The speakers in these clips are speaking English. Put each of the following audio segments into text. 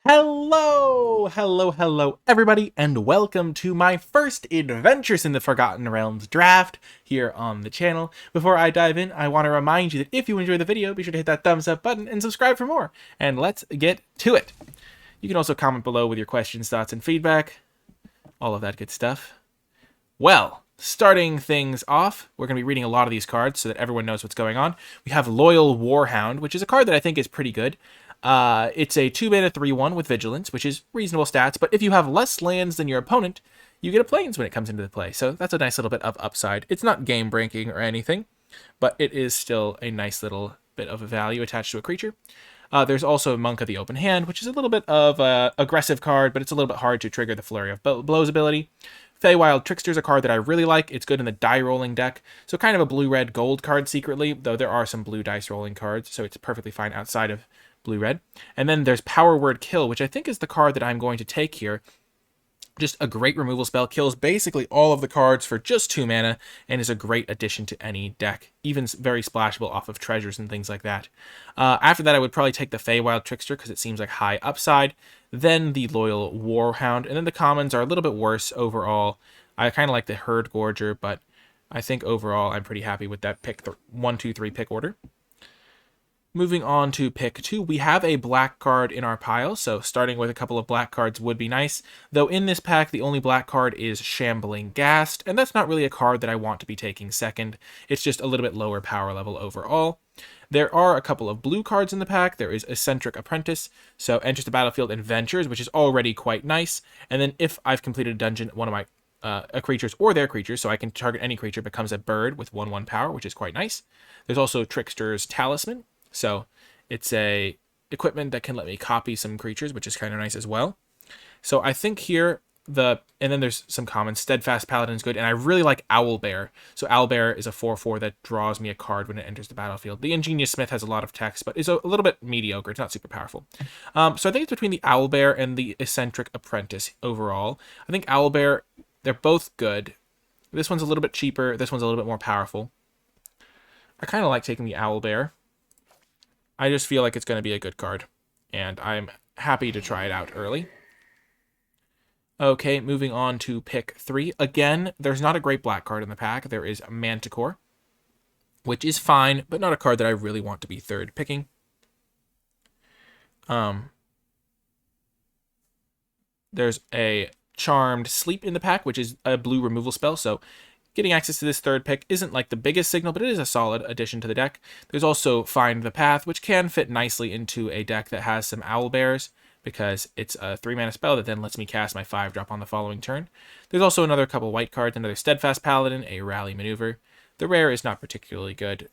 Hello, everybody, and welcome to my first Adventures in the Forgotten Realms draft here on the channel. Before I dive in, I want to remind you that if you enjoy the video, be sure to hit that thumbs up button and subscribe for more. And let's get to it. You can also comment below with your questions, thoughts, and feedback. All of that good stuff. Well, starting things off, we're going to be reading a lot of these cards so that everyone knows what's going on. We have Loyal Warhound, which is a card that I think is pretty good. It's a 2-mana 3/1 with Vigilance, which is reasonable stats, but if you have less lands than your opponent, you get a Plains when it comes into the play, so that's a nice little bit of upside. It's not game-breaking or anything, but it is still a nice little bit of a value attached to a creature. There's also Monk of the Open Hand, which is a little bit of an aggressive card, but it's a little bit hard to trigger the Flurry of Blows ability. Feywild Trickster is a card that I really like. It's good in the die-rolling deck, so kind of a blue-red gold card secretly, though there are some blue dice-rolling cards, so it's perfectly fine outside of blue-red. And then there's Power Word Kill, which I think is the card that I'm going to take here. Just a great removal spell, kills basically all of the cards for just 2 mana, and is a great addition to any deck, even very splashable off of treasures and things like that. After that, I would probably take the Feywild Trickster, because it seems like high upside, then the Loyal Warhound, and then the commons are a little bit worse overall. I kind of like the Herd Gorger, but I think overall I'm pretty happy with that pick, 1, 2, 3 pick order. Moving on to pick 2, we have a black card in our pile, so starting with a couple of black cards would be nice. Though in this pack, the only black card is Shambling Ghast, and that's not really a card that I want to be taking second. It's just a little bit lower power level overall. There are a couple of blue cards in the pack. There is Eccentric Apprentice, so enters the battlefield and ventures, which is already quite nice. And then if I've completed a dungeon, one of my creatures or their creatures, so I can target any creature, becomes a bird with 1/1 power, which is quite nice. There's also Trickster's Talisman. So it's a equipment that can let me copy some creatures, which is kind of nice as well. So I think here and then there's some commons. Steadfast Paladin is good, and I really like Owlbear. So Owlbear is a 4/4 that draws me a card when it enters the battlefield. The Ingenious Smith has a lot of text, but is a little bit mediocre. It's not super powerful. So I think it's between the Owlbear and the Eccentric Apprentice overall. I think Owlbear, they're both good. This one's a little bit cheaper. This one's a little bit more powerful. I kind of like taking the Owlbear. I just feel like it's going to be a good card, and I'm happy to try it out early. Okay, moving on to pick 3. Again, there's not a great black card in the pack. There is Manticore, which is fine, but not a card that I really want to be third picking. There's a Charmed Sleep in the pack, which is a blue removal spell, so getting access to this third pick isn't like the biggest signal, but it is a solid addition to the deck. There's also Find the Path, which can fit nicely into a deck that has some Owlbears, because it's a 3-mana spell that then lets me cast my 5-drop on the following turn. There's also another couple white cards, another Steadfast Paladin, a Rally Maneuver. The rare is not particularly good,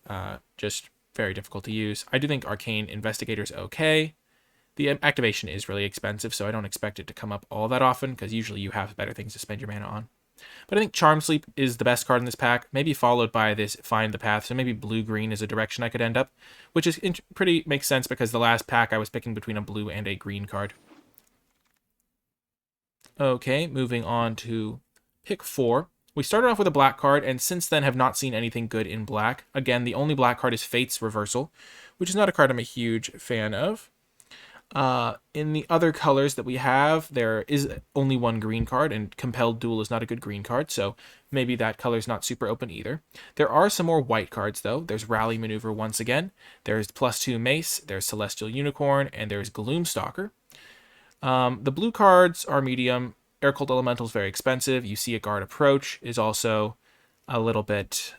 just very difficult to use. I do think Arcane Investigator is okay. The activation is really expensive, so I don't expect it to come up all that often, because usually you have better things to spend your mana on. But I think Charm Sleep is the best card in this pack, maybe followed by this Find the Path, so maybe blue-green is a direction I could end up, which is pretty makes sense because the last pack I was picking between a blue and a green card. Okay, moving on to pick 4. We started off with a black card, and since then have not seen anything good in black. Again, the only black card is Fate's Reversal, which is not a card I'm a huge fan of. In the other colors that we have, there is only one green card, and Compelled Duel is not a good green card, so maybe that color's not super open either. There are some more white cards, though. There's Rally Maneuver once again. There's +2 Mace, there's Celestial Unicorn, and there's Gloomstalker. The blue cards are medium. Air Cult Elemental is very expensive. You See a Guard Approach is also a little bit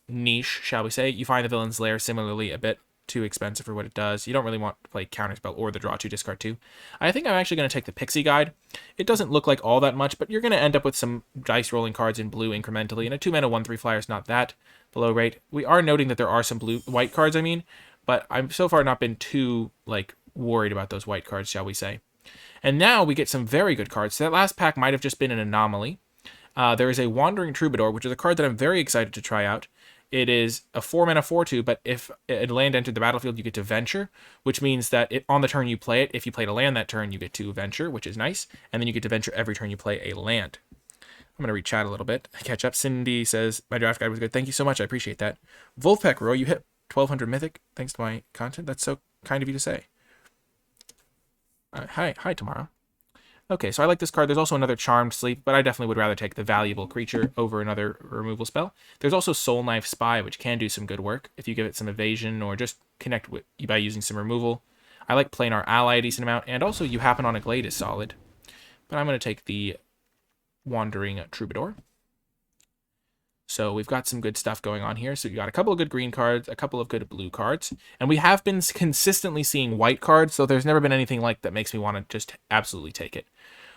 niche, shall we say. You Find the Villain's Lair, similarly a bit too expensive for what it does. You don't really want to play Counterspell or the Draw 2, Discard 2. I think I'm actually going to take the Pixie Guide. It doesn't look like all that much, but you're going to end up with some dice rolling cards in blue incrementally, and a 2-mana 1/3 flyer is not that below rate. We are noting that there are some white cards, but I'm so far not been too worried about those white cards, shall we say. And now we get some very good cards. So that last pack might have just been an anomaly. There is a Wandering Troubadour, which is a card that I'm very excited to try out. It is a 4-mana 4/2, but if a land entered the battlefield, you get to venture, which means that on the turn you play it, if you played a land that turn, you get to venture, which is nice, and then you get to venture every turn you play a land. I'm going to re-chat a little bit. Catch up. Cindy says, my draft guide was good. Thank you so much. I appreciate that. Wolfpack Row, you hit 1200 Mythic thanks to my content. That's so kind of you to say. Hi, tomorrow. Okay, so I like this card. There's also another Charmed Sleep, but I definitely would rather take the valuable creature over another removal spell. There's also Soul Knife Spy, which can do some good work if you give it some evasion or just connect with you by using some removal. I like Planar Ally a decent amount, and also You Happen on a Glade is solid. But I'm going to take the Wandering Troubadour. So we've got some good stuff going on here. So you got a couple of good green cards, a couple of good blue cards, and we have been consistently seeing white cards, so there's never been anything like that makes me want to just absolutely take it.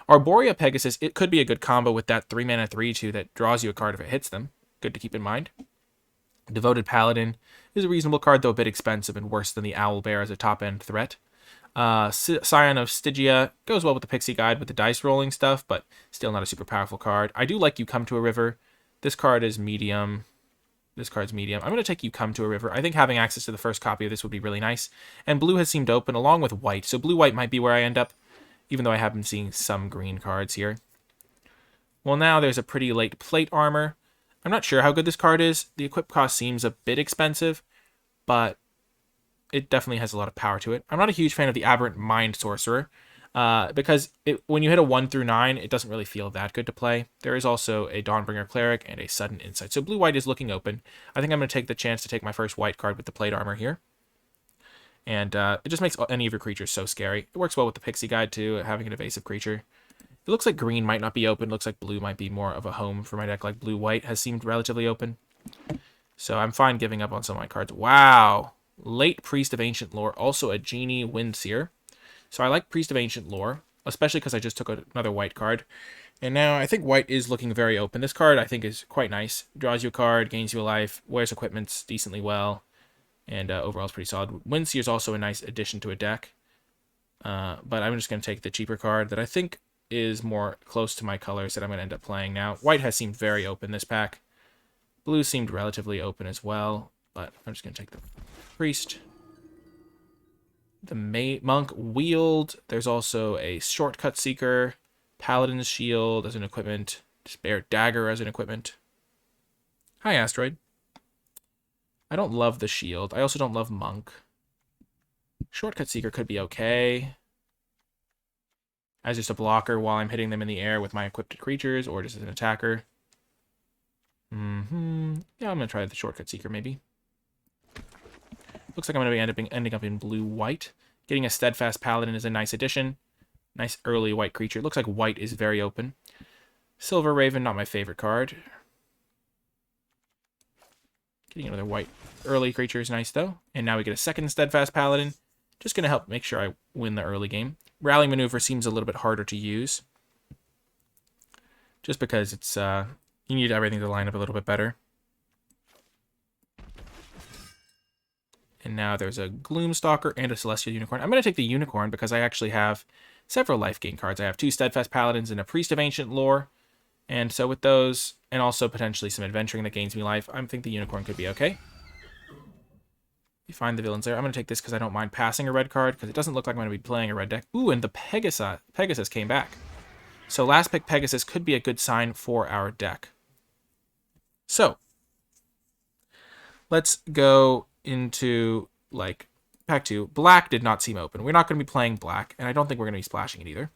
Arborea Pegasus, it could be a good combo with that 3-mana 3/2 that draws you a card if it hits them. Good to keep in mind. Devoted Paladin is a reasonable card, though a bit expensive and worse than the Owlbear as a top-end threat. Scion of Stygia goes well with the Pixie Guide with the dice rolling stuff, but still not a super powerful card. I do like You Come to a River. This card is medium. This card's medium. I'm going to take You Come to a River. I think having access to the first copy of this would be really nice. And blue has seemed open along with white, so blue-white might be where I end up, even though I have been seeing some green cards here. Well, now there's a pretty late Plate Armor. I'm not sure how good this card is. The equip cost seems a bit expensive, but it definitely has a lot of power to it. I'm not a huge fan of the Aberrant Mind Sorcerer, because when you hit a 1 through 9, it doesn't really feel that good to play. There is also a Dawnbringer Cleric and a Sudden Insight. So blue-white is looking open. I think I'm going to take the chance to take my first white card with the Plate Armor here. And it just makes any of your creatures so scary. It works well with the Pixie Guide, too, having an evasive creature. It looks like green might not be open. It looks like blue might be more of a home for my deck, like blue-white has seemed relatively open. So I'm fine giving up on some of my cards. Wow! Late Priest of Ancient Lore, also a Genie Windseer. So I like Priest of Ancient Lore, especially because I just took another white card. And now I think white is looking very open. This card I think is quite nice. Draws you a card, gains you a life, wears equipments decently well, and overall is pretty solid. Windseer is also a nice addition to a deck. But I'm just going to take the cheaper card that I think is more close to my colors that I'm going to end up playing now. White has seemed very open this pack. Blue seemed relatively open as well, but I'm just going to take the Priest. The Monk Wield. There's also a Shortcut Seeker, Paladin's Shield as an equipment, Spare Dagger as an equipment. Hi, Asteroid. I don't love the Shield. I also don't love Monk. Shortcut Seeker could be okay as just a blocker while I'm hitting them in the air with my equipped creatures, or just as an attacker. Yeah, I'm going to try the Shortcut Seeker, maybe. Looks like I'm going to be ending up in blue-white. Getting a Steadfast Paladin is a nice addition. Nice early white creature. Looks like white is very open. Silver Raven, not my favorite card. Getting another white early creature is nice, though. And now we get a second Steadfast Paladin. Just going to help make sure I win the early game. Rally Maneuver seems a little bit harder to use. Just because it's you need everything to line up a little bit better. And now there's a Gloomstalker and a Celestial Unicorn. I'm going to take the Unicorn because I actually have several life gain cards. I have 2 Steadfast Paladins and a Priest of Ancient Lore. And so with those, and also potentially some adventuring that gains me life, I think the Unicorn could be okay. You find the villains there. I'm going to take this because I don't mind passing a red card, because it doesn't look like I'm going to be playing a red deck. Ooh, and the Pegasus came back. So last pick Pegasus could be a good sign for our deck. So, let's go into, like, pack 2. Black did not seem open. We're not going to be playing black, and I don't think we're going to be splashing it either.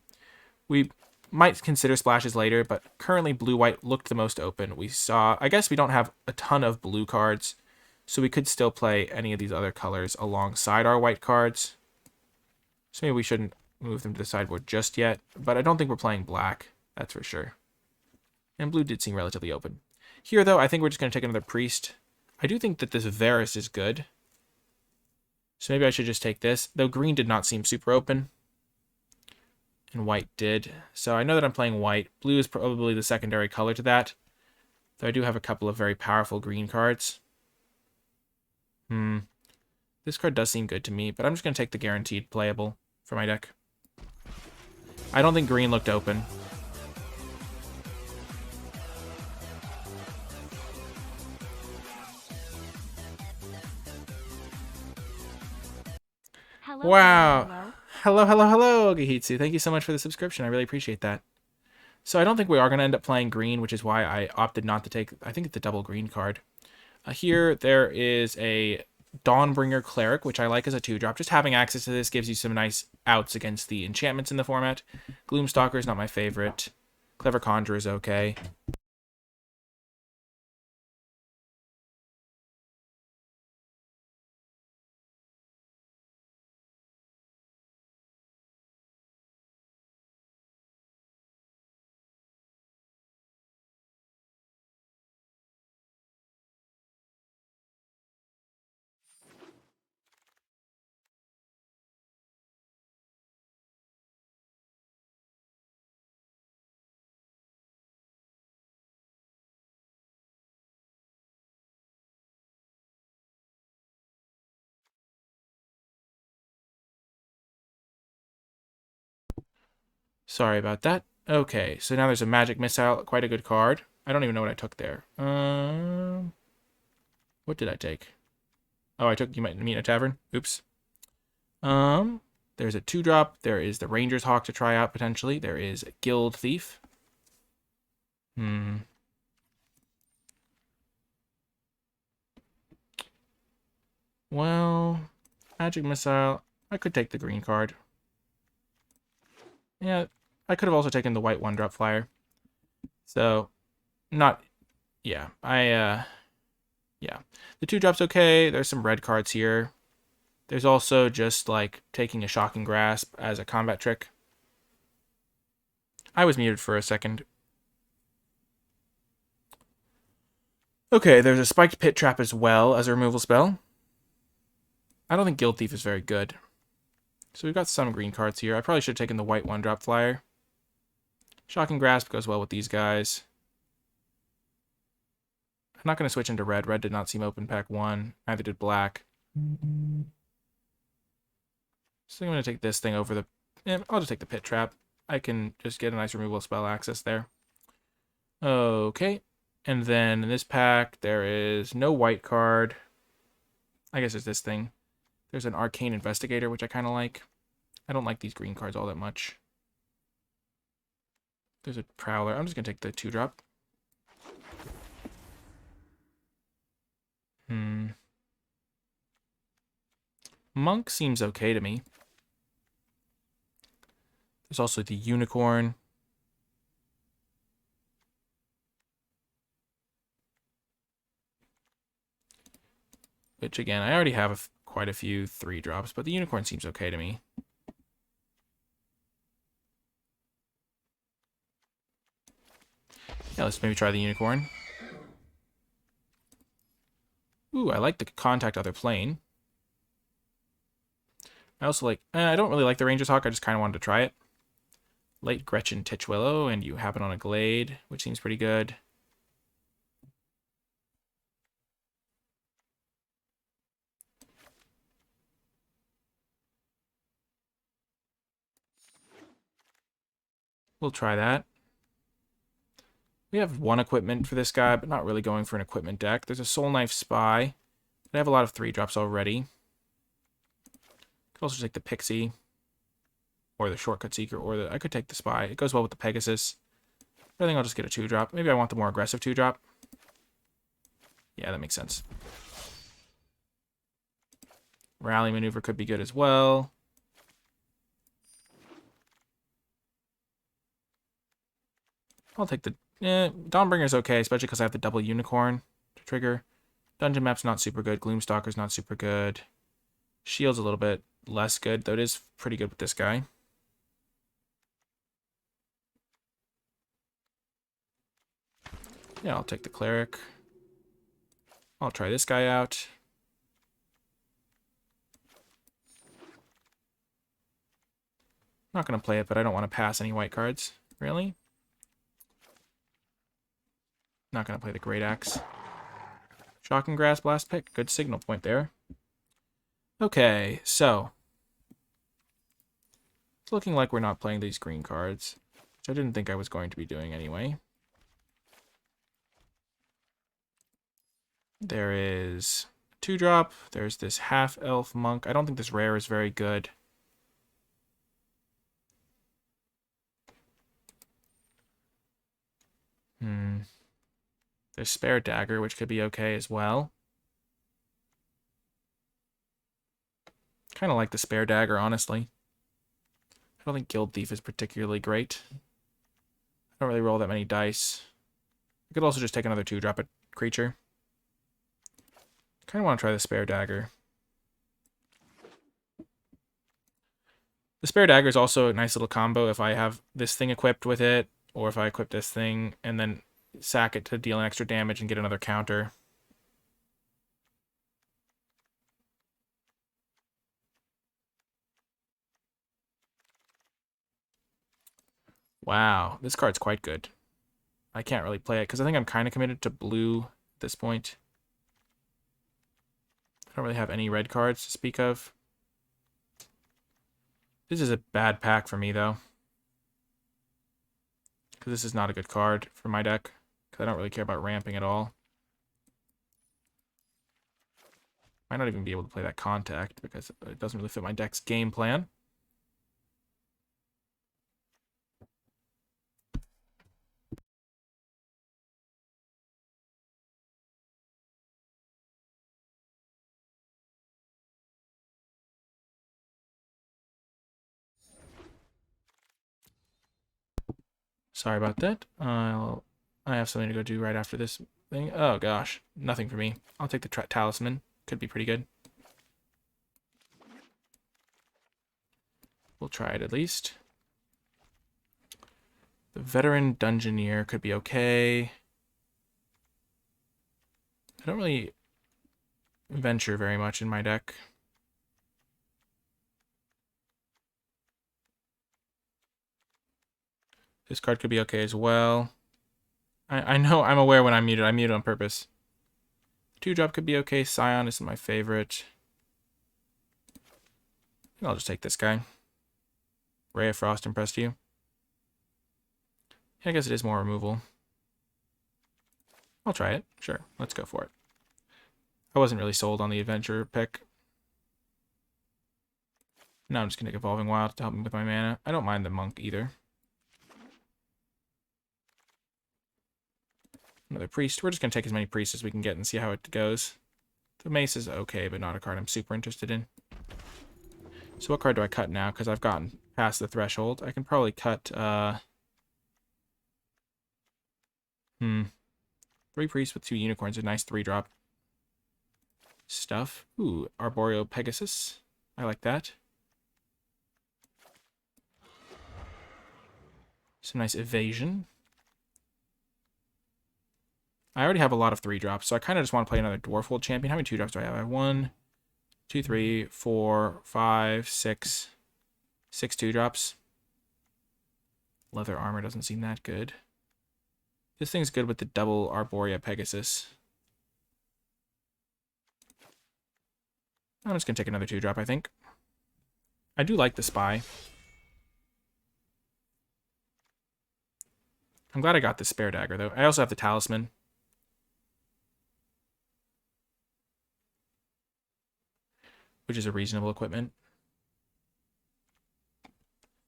We might consider splashes later, but currently blue-white looked the most open. We saw, I guess we don't have a ton of blue cards, so we could still play any of these other colors alongside our white cards. So maybe we shouldn't move them to the sideboard just yet, but I don't think we're playing black, that's for sure. And blue did seem relatively open. Here, though, I think we're just going to take another Priest. I do think that this Varus is good, so maybe I should just take this, though green did not seem super open, and white did. So I know that I'm playing white. Blue is probably the secondary color to that, though I do have a couple of very powerful green cards. This card does seem good to me, but I'm just going to take the guaranteed playable for my deck. I don't think green looked open. Hello, Wow. Hello, Gahitsu. Thank you so much for the subscription. I really appreciate that. So I don't think we are going to end up playing green, which is why I opted not to take, I think it's the double green card. Here, there is a Dawnbringer Cleric, which I like as a 2-drop. Just having access to this gives you some nice outs against the enchantments in the format. Gloomstalker is not my favorite. Clever Conjurer is okay. Sorry about that. Okay, so now there's a Magic Missile, quite a good card. I don't even know what I took there. What did I take? Oh, I took You Might Meet in a Tavern. Oops. There's a 2-drop. There is the Ranger's Hawk to try out potentially. There is a Guild Thief. Well, Magic Missile. I could take the green card. Yeah, I could have also taken the white 1-drop flyer. So, not... Yeah, yeah. The 2-drop's okay. There's some red cards here. There's also just, like, taking a Shocking Grasp as a combat trick. I was muted for a second. Okay, there's a Spiked Pit Trap as well as a removal spell. I don't think Guild Thief is very good. So we've got some green cards here. I probably should have taken the white 1-drop flyer. Shocking Grasp goes well with these guys. I'm not going to switch into red. Red did not seem open pack 1. Neither did black. So I'm going to take this thing over the... I'll just take the Pit Trap. I can just get a nice removal spell access there. Okay. And then in this pack, there is no white card. I guess it's this thing. There's an Arcane Investigator, which I kind of like. I don't like these green cards all that much. There's a Prowler. I'm just going to take the 2-drop. Monk seems okay to me. There's also the Unicorn. Which, again, I already have quite a few 3-drops, but the Unicorn seems okay to me. Yeah, let's maybe try the Unicorn. Ooh, I like the Contact Other Plane. I also like... I don't really like the Ranger's Hawk, I just kind of wanted to try it. Late Gretchen Titchwillow, and you happen on a Glade, which seems pretty good. We'll try that. We have 1 equipment for this guy, but not really going for an equipment deck. There's a Soul Knife Spy. I have a lot of 3-drops already. Could also take the Pixie. Or the Shortcut Seeker, or the... I could take the Spy. It goes well with the Pegasus. I think I'll just get a 2-drop. Maybe I want the more aggressive 2-drop. Yeah, that makes sense. Rally Maneuver could be good as well. I'll take the... Dawnbringer's okay, especially because I have the double Unicorn to trigger. Dungeon Map's not super good. Gloomstalker's not super good. Shield's a little bit less good, though it is pretty good with this guy. Yeah, I'll take the Cleric. I'll try this guy out. Not going to play it, but I don't want to pass any white cards. Really? Not going to play the Great Axe. Shocking Grasp last pick. Good signal point there. Okay, so. It's looking like we're not playing these green cards, which I didn't think I was going to be doing anyway. There is a 2-drop. There's this half-elf monk. I don't think this rare is very good. There's Spare Dagger, which could be okay as well. Kind of like the spare dagger, honestly. I don't think Guild Thief is particularly great. I don't really roll that many dice. I could also just take another 2-drop a creature. Kind of want to try the spare dagger. The spare dagger is also a nice little combo if I have this thing equipped with it, or if I equip this thing and then sack it to deal an extra damage and get another counter. Wow, this card's quite good. I can't really play it because I think I'm kind of committed to blue at this point. I don't really have any red cards to speak of. This is a bad pack for me, though. Because this is not a good card for my deck. Because I don't really care about ramping at all. Might not even be able to play that contact because it doesn't really fit my deck's game plan. Sorry about that. I have something to go do right after this thing. Oh gosh, nothing for me. I'll take the talisman. Could be pretty good. We'll try it at least. The Veteran Dungeoneer could be okay. I don't really venture very much in my deck. This card could be okay as well. I know, I'm aware when I'm muted. I'm muted on purpose. 2-drop could be okay. Scion is my favorite. I'll just take this guy. Ray of Frost impressed you? Yeah, I guess it is more removal. I'll try it. Sure, let's go for it. I wasn't really sold on the adventure pick. Now I'm just going to take Evolving Wild to help me with my mana. I don't mind the Monk either. Another Priest. We're just going to take as many Priests as we can get and see how it goes. The Mace is okay, but not a card I'm super interested in. So what card do I cut now? Because I've gotten past the threshold. I can probably cut... 3 Priests with 2 Unicorns. A nice 3-drop stuff. Ooh, Arboreal Pegasus. I like that. Some nice evasion. I already have a lot of 3-drops, so I kind of just want to play another Dwarfwold Champion. How many 2-drops do I have? I have 1, 2, 3, 4, 5, 6. 6 2-drops. Leather armor doesn't seem that good. This thing's good with the double Arborea Pegasus. I'm just going to take another 2-drop, I think. I do like the Spy. I'm glad I got the spare dagger, though. I also have the Talisman. Which is a reasonable equipment.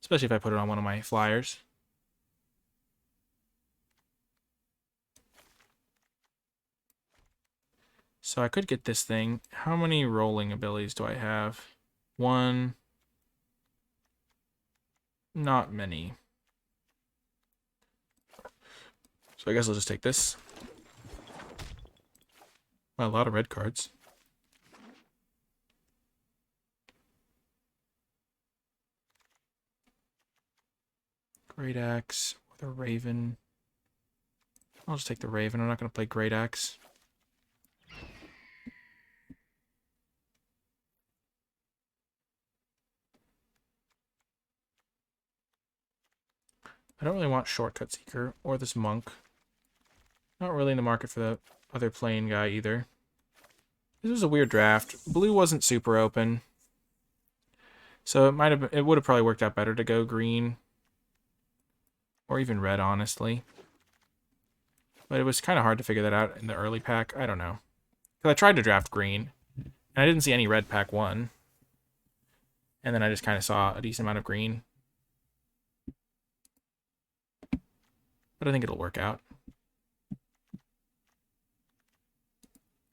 Especially if I put it on one of my flyers. So I could get this thing. How many rolling abilities do I have? 1. Not many. So I guess I'll just take this. Wow, a lot of red cards. Great Axe or the Raven. I'll just take the Raven. I'm not going to play Great Axe. I don't really want Shortcut Seeker or this Monk. Not really in the market for the other plain guy either. This was a weird draft. Blue wasn't super open. So it would have probably worked out better to go green. Or even red, honestly. But it was kind of hard to figure that out in the early pack. I don't know. Because I tried to draft green. And I didn't see any red pack 1. And then I just kind of saw a decent amount of green. But I think it'll work out.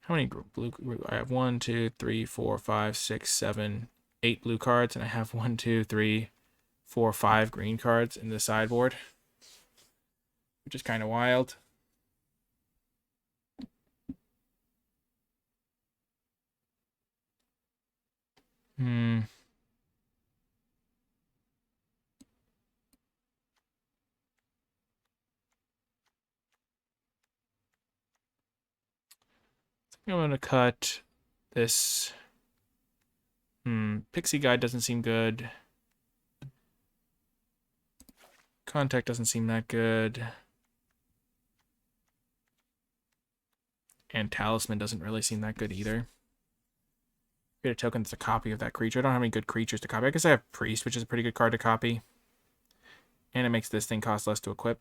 How many blue? I have 1, 2, 3, 4, 5, 6, 7, 8 blue cards, and I have 1, 2, 3, 4, 5 green cards in the sideboard, which is kind of wild. I'm going to cut this. Pixie Guide doesn't seem good. Contact doesn't seem that good. And Talisman doesn't really seem that good either. Get a token that's a copy of that creature. I don't have any good creatures to copy. I guess I have Priest, which is a pretty good card to copy. And it makes this thing cost less to equip.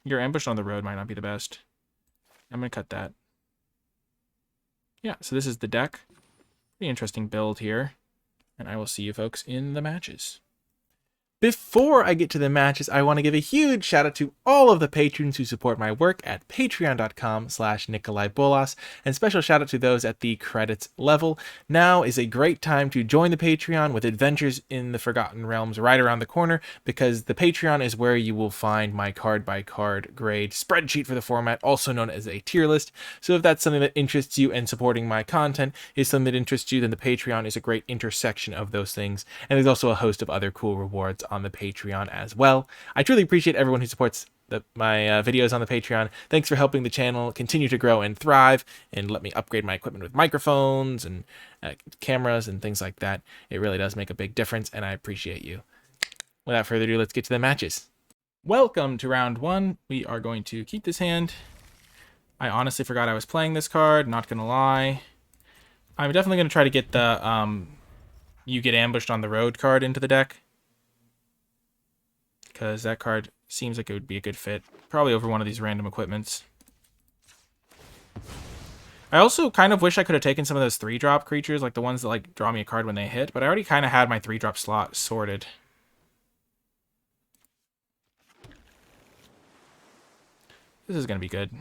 Your Ambush on the Road might not be the best. I'm going to cut that. Yeah, so this is the deck. Pretty interesting build here. And I will see you folks in the matches. Before I get to the matches, I want to give a huge shout out to all of the patrons who support my work at patreon.com/NicolaiBolas, and special shout out to those at the credits level. Now is a great time to join the Patreon with Adventures in the Forgotten Realms right around the corner, because the Patreon is where you will find my card by card grade spreadsheet for the format, also known as a tier list. So if that's something that interests you and supporting my content is something that interests you, then the Patreon is a great intersection of those things. And there's also a host of other cool rewards on the Patreon as well. I truly appreciate everyone who supports my videos on the Patreon. Thanks for helping the channel continue to grow and thrive, and let me upgrade my equipment with microphones and cameras and things like that. It really does make a big difference, and I appreciate you. Without further ado, let's get to the matches. Welcome to round 1. We are going to keep this hand. I honestly forgot I was playing this card, not gonna lie. I'm definitely gonna try to get the you get ambushed on the road card into the deck, because that card seems like it would be a good fit, probably over one of these random equipments. I also kind of wish I could have taken some of those 3-drop creatures, like the ones that like draw me a card when they hit, but I already kind of had my 3-drop slot sorted. This is going to be good.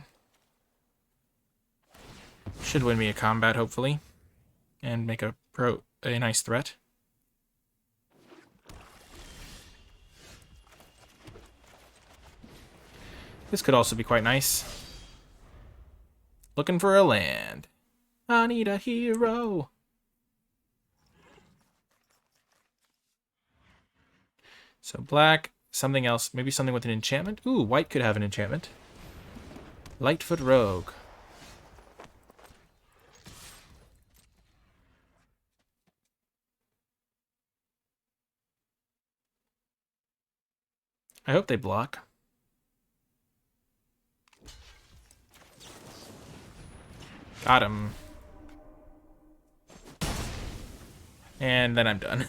Should win me a combat, hopefully, and make a nice threat. This could also be quite nice. Looking for a land. I need a hero. So black, something else. Maybe something with an enchantment. Ooh, white could have an enchantment. Lightfoot Rogue. I hope they block. Got him. And then I'm done.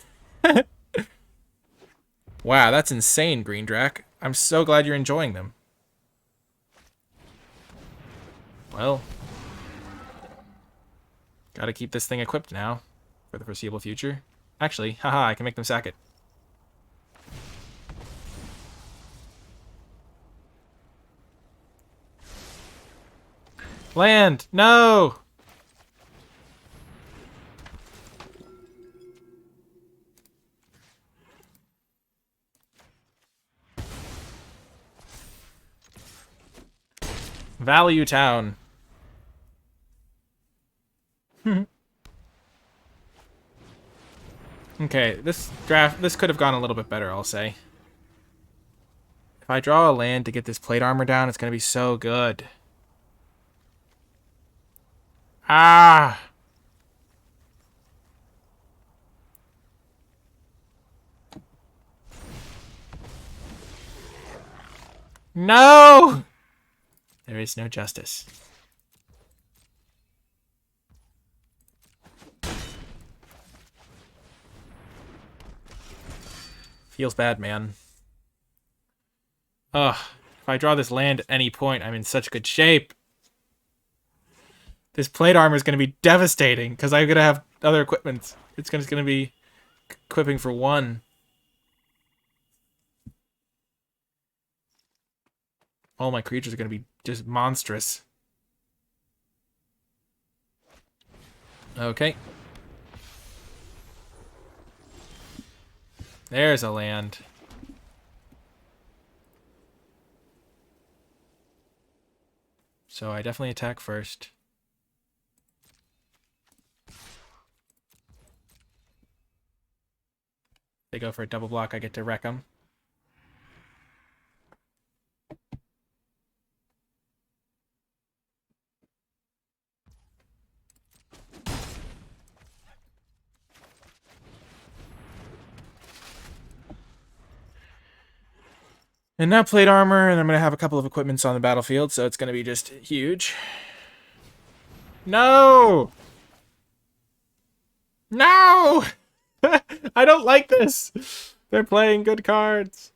Wow, that's insane, Green Drac. I'm so glad you're enjoying them. Well, gotta keep this thing equipped now for the foreseeable future. Actually, haha, I can make them sack it. Land! No! Value Town. Okay, this could have gone a little bit better, I'll say. If I draw a land to get this plate armor down, it's going to be so good. Ah! No! There is no justice. Feels bad, man. Ugh. If I draw this land at any point, I'm in such good shape. This plate armor is going to be devastating, because I'm going to have other equipment. It's just going to be equipping for 1. All my creatures are going to be just monstrous. Okay. There's a land. So I definitely attack first. They go for a double block, I get to wreck them. And now plate armor, and I'm going to have a couple of equipments on the battlefield, so it's going to be just huge. No! No! I don't like this! They're playing good cards.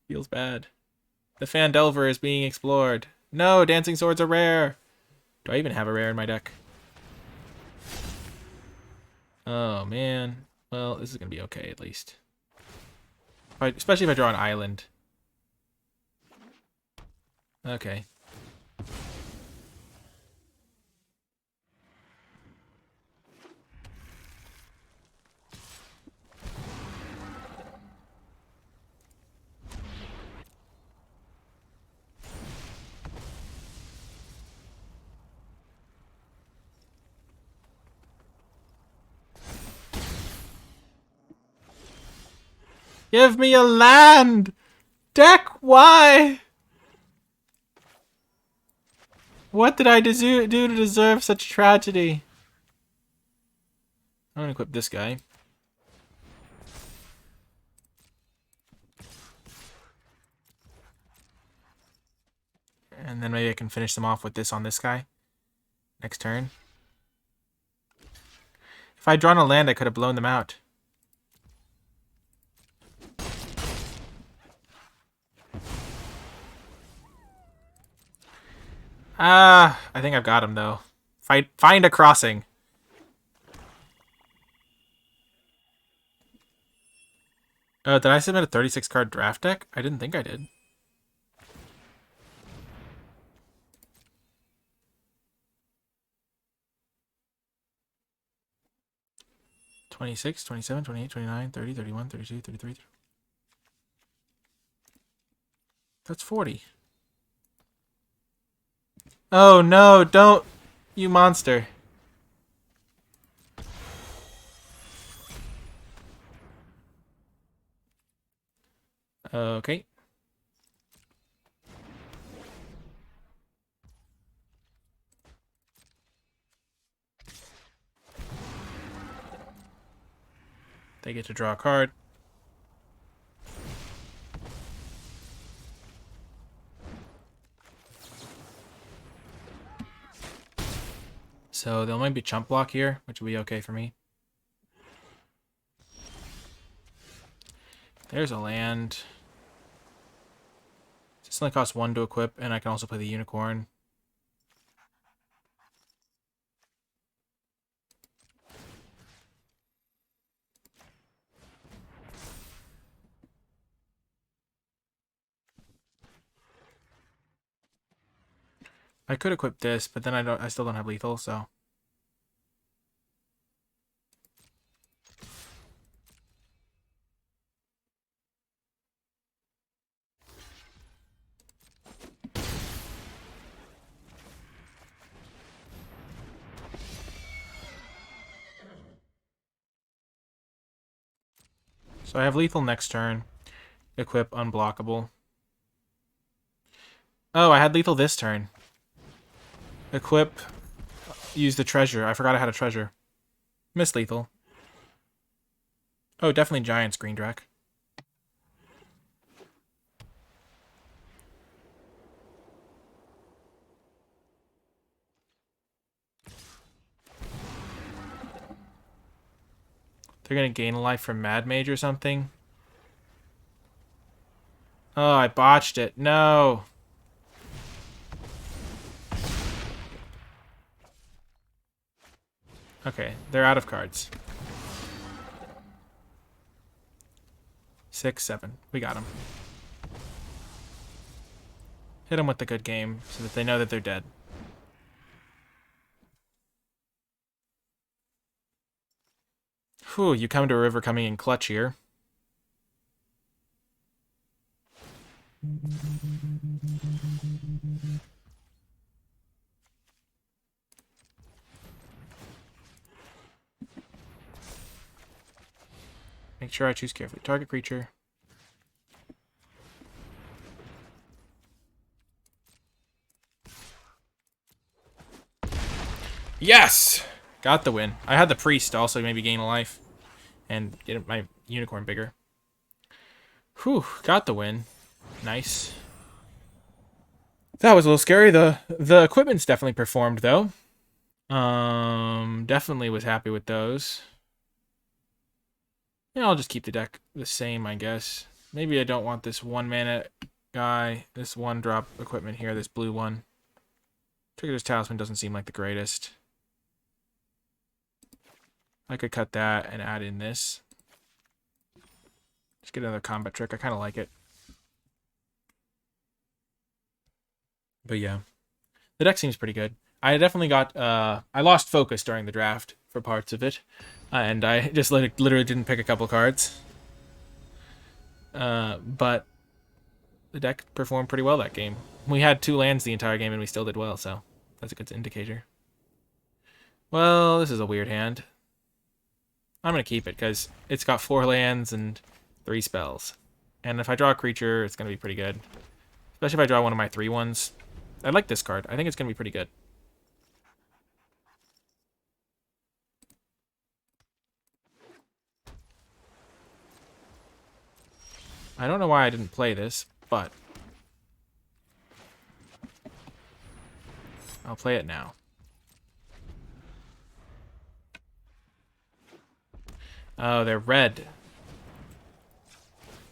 Feels bad. The Fandelver is being explored. No, dancing swords are rare. Do I even have a rare in my deck? Oh, man. Well, this is going to be okay, at least. Especially if I draw an island. Okay. Give me a land! Deck, why? What did I do to deserve such tragedy? I'm gonna equip this guy. And then maybe I can finish them off with this on this guy. Next turn. If I'd drawn a land, I could have blown them out. I think I've got him, though. Find a crossing. Did I submit a 36-card draft deck? I didn't think I did. $26, $27, $28, $29, $30, $31, $32, $33. That's $40. Oh no, don't, you monster. Okay. They get to draw a card. So there might be chump block here, which will be okay for me. There's a land. This only costs 1 to equip, and I can also play the unicorn. I could equip this, but then I still don't have lethal, so. So I have lethal next turn. Equip unblockable. Oh, I had lethal this turn. Equip, use the treasure. I forgot I had a treasure. Miss lethal. Oh, definitely Giant's green Drac. They're gonna gain a life from Mad Mage or something. Oh, I botched it. No. Okay, they're out of cards. 6, 7. We got them. Hit them with the good game so that they know that they're dead. Whew, you come to a river coming in clutch here. Make sure I choose carefully. Target creature. Yes! Got the win. I had the priest also maybe gain a life and get my unicorn bigger. Whew, got the win. Nice. That was a little scary. The equipment's definitely performed though. Definitely was happy with those. Yeah, I'll just keep the deck the same, I guess. Maybe I don't want this 1 mana guy, this 1-drop equipment here, this blue one. Trigger's Talisman doesn't seem like the greatest. I could cut that and add in this. Just get another combat trick. I kind of like it. But yeah, the deck seems pretty good. I definitely got, I lost focus during the draft for parts of it. And I just literally didn't pick a couple cards. But the deck performed pretty well that game. We had 2 lands the entire game and we still did well, so that's a good indicator. Well, this is a weird hand. I'm going to keep it because it's got 4 lands and 3 spells. And if I draw a creature, it's going to be pretty good. Especially if I draw one of my 3/1s. I like this card. I think it's going to be pretty good. I don't know why I didn't play this, but I'll play it now. Oh, they're red.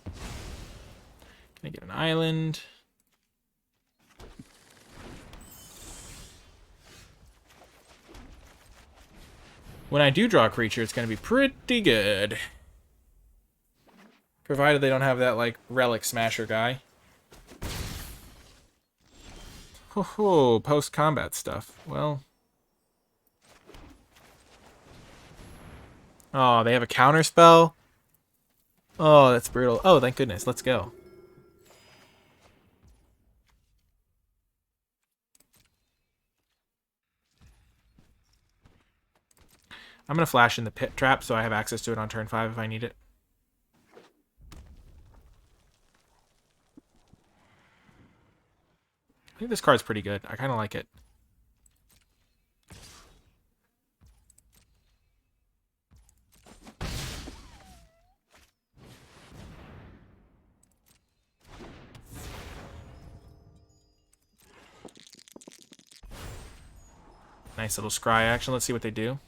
Can I get an island? When I do draw a creature, it's going to be pretty good. Provided they don't have that, like, Relic Smasher guy. Ho, post-combat stuff. Well. Oh, they have a counter spell? Oh, that's brutal. Oh, thank goodness. Let's go. I'm going to flash in the pit trap so I have access to it on turn 5 if I need it. I think this card's pretty good. I kind of like it. Nice little scry action. Let's see what they do.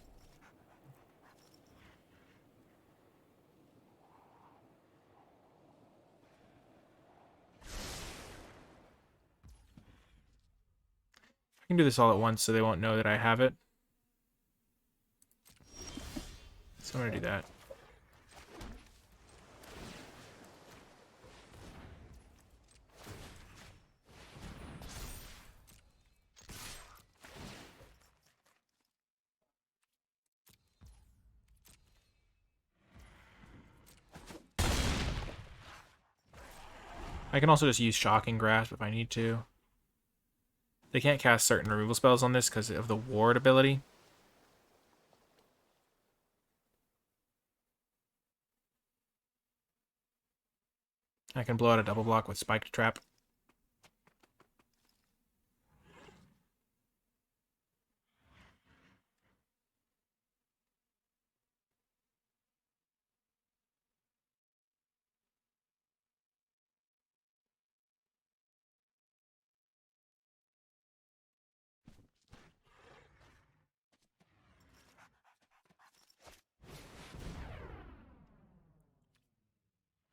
I can do this all at once so they won't know that I have it. So I'm going to do that. I can also just use Shocking Grasp if I need to. They can't cast certain removal spells on this because of the ward ability. I can blow out a double block with Spiked Trap.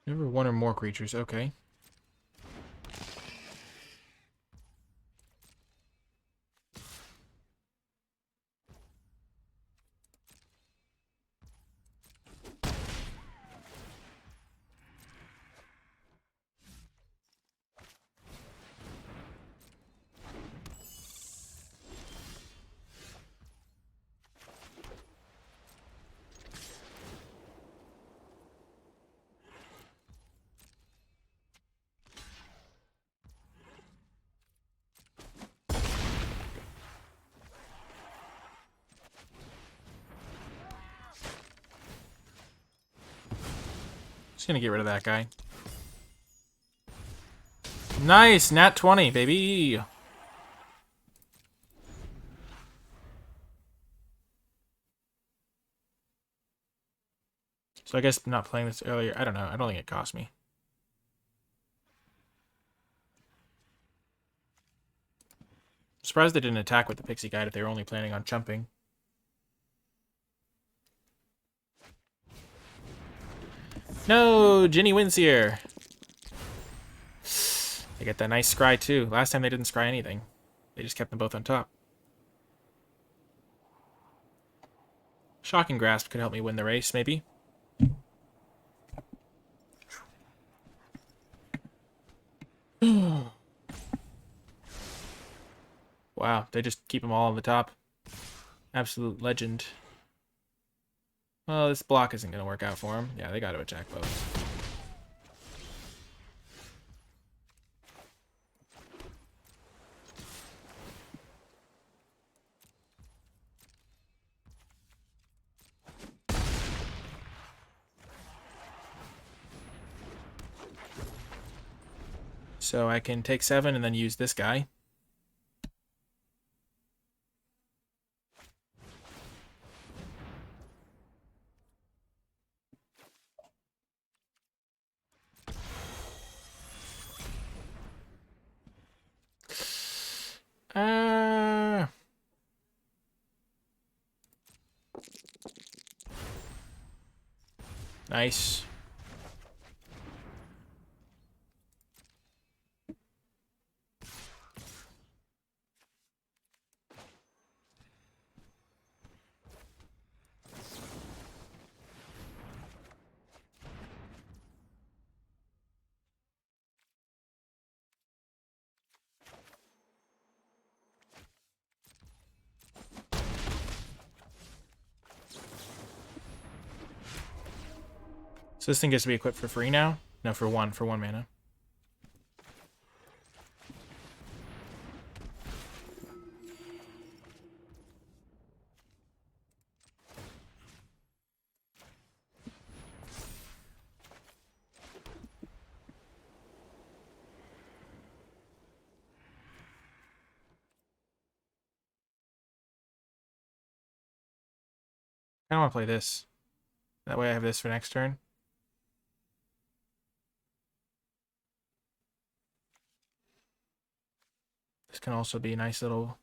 Never 1 or more creatures, okay. Just gonna get rid of that guy. Nice! Nat 20, baby! So I guess not playing this earlier. I don't know. I don't think it cost me. I'm surprised they didn't attack with the Pixie Guide if they were only planning on jumping. No! Ginny wins here. They get that nice scry too. Last time they didn't scry anything. They just kept them both on top. Shocking Grasp could help me win the race, maybe. Wow, they just keep them all on the top. Absolute legend. Well, this block isn't going to work out for them. Yeah, they got to attack both. So I can take 7 and then use this guy. Nice. So this thing gets to be equipped for free now? No, for one mana. I don't want to play this. That way I have this for next turn. This can also be a nice little...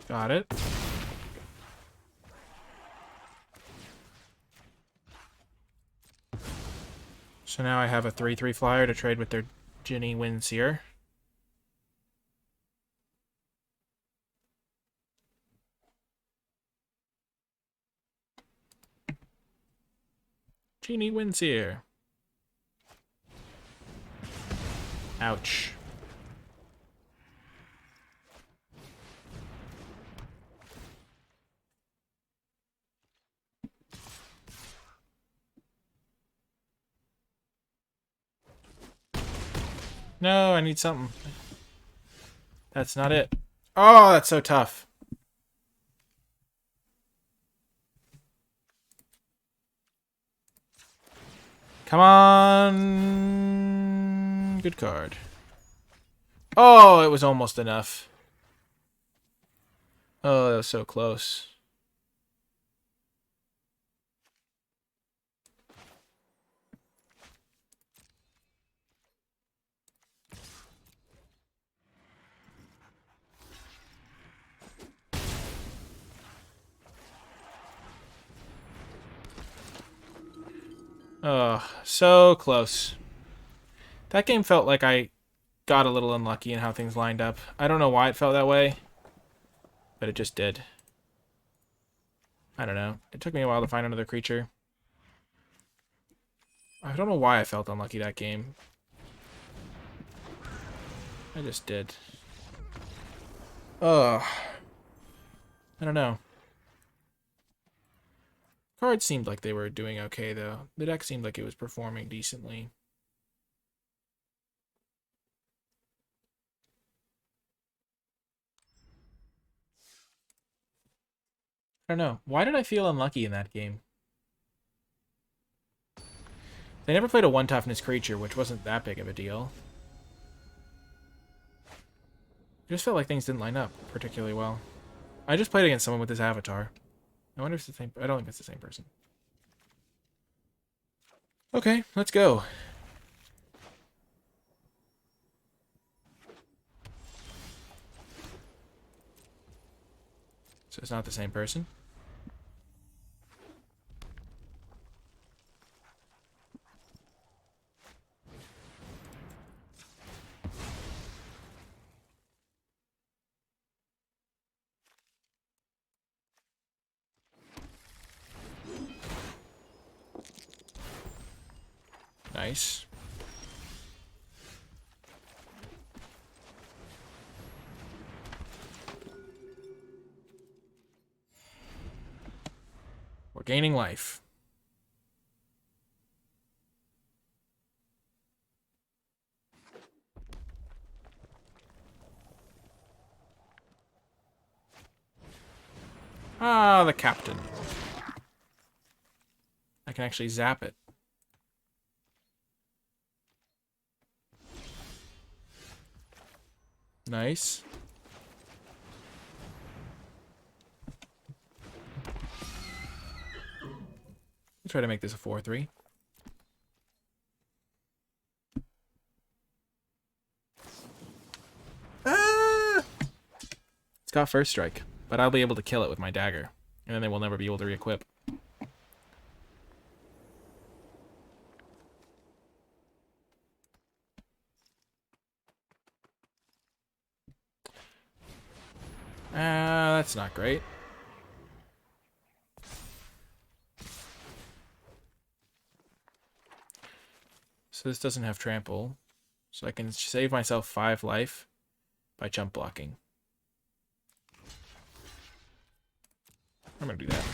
Got it. So now I have a 3/3 flyer to trade with their Ginny wins here. Ginny wins here. Ouch. No, I need something. That's not it. Oh, that's so tough. Come on. Good card. Oh, it was almost enough. Oh, that was so close. Oh, so close. That game felt like I got a little unlucky in how things lined up. I don't know why it felt that way, but it just did. I don't know. It took me a while to find another creature. I don't know why I felt unlucky that game. I just did. Ugh. I don't know. Cards seemed like they were doing okay, though. The deck seemed like it was performing decently. I don't know. Why did I feel unlucky in that game? They never played a 1 toughness creature, which wasn't that big of a deal. It just felt like things didn't line up particularly well. I just played against someone with this avatar. I wonder if it's the same... I don't think it's the same person. Okay, let's go. So it's not the same person. Nice. We're gaining life. Ah, the captain. I can actually zap it. Nice. Let's try to make this a 4-3. Ah! It's got first strike, but I'll be able to kill it with my dagger. And then they will never be able to re-equip. That's not great. So this doesn't have trample. So I can save myself 5 life by jump blocking. I'm gonna do that.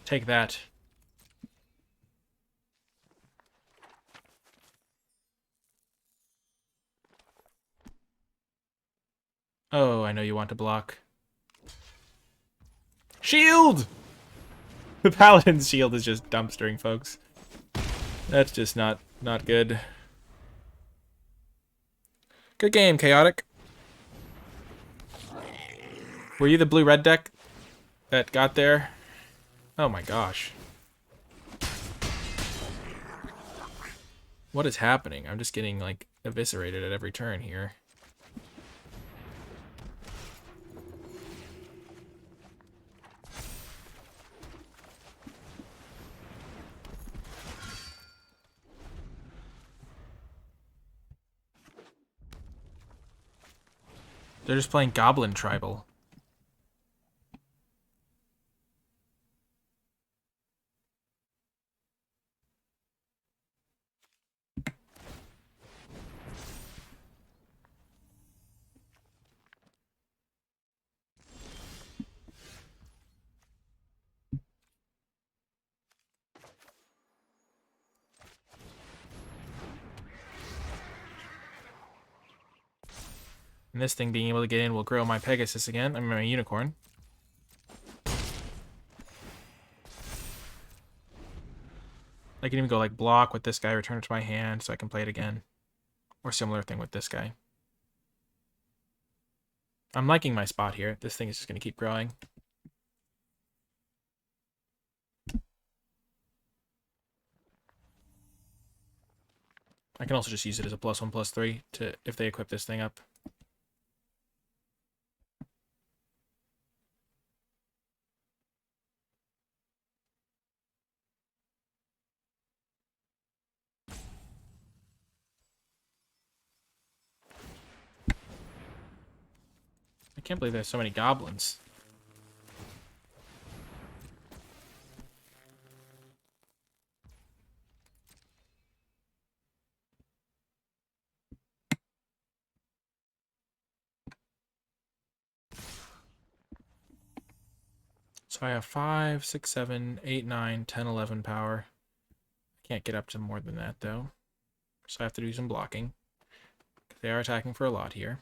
Take that. Oh, I know you want to block. Shield! The paladin's shield is just dumpstering, folks. That's just not good. Good game, Chaotic. Were you the blue-red deck that got there? Oh my gosh. What is happening? I'm just getting, like, eviscerated at every turn here. They're just playing Goblin Tribal. And this thing being able to get in will grow my Pegasus again. I mean, my Unicorn. I can even go, like, block with this guy, return it to my hand, so I can play it again. Or similar thing with this guy. I'm liking my spot here. This thing is just going to keep growing. I can also just use it as a +1/+3 to if they equip this thing up. Can't believe there's so many goblins. So I have 5, 6, 7, 8, 9, 10, 11 power. Can't get up to more than that, though. So I have to do some blocking. They are attacking for a lot here.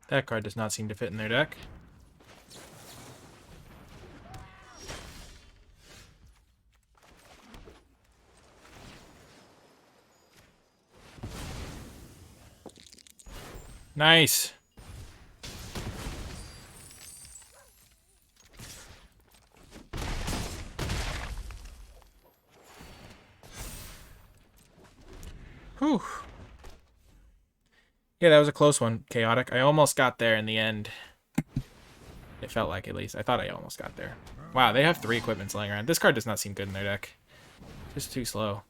That card does not seem to fit in their deck. Nice. Whew. Yeah, that was a close one, Chaotic. I almost got there in the end. It felt like, at least. I thought I almost got there. Wow, they have 3 equipments laying around. This card does not seem good in their deck. Just too slow.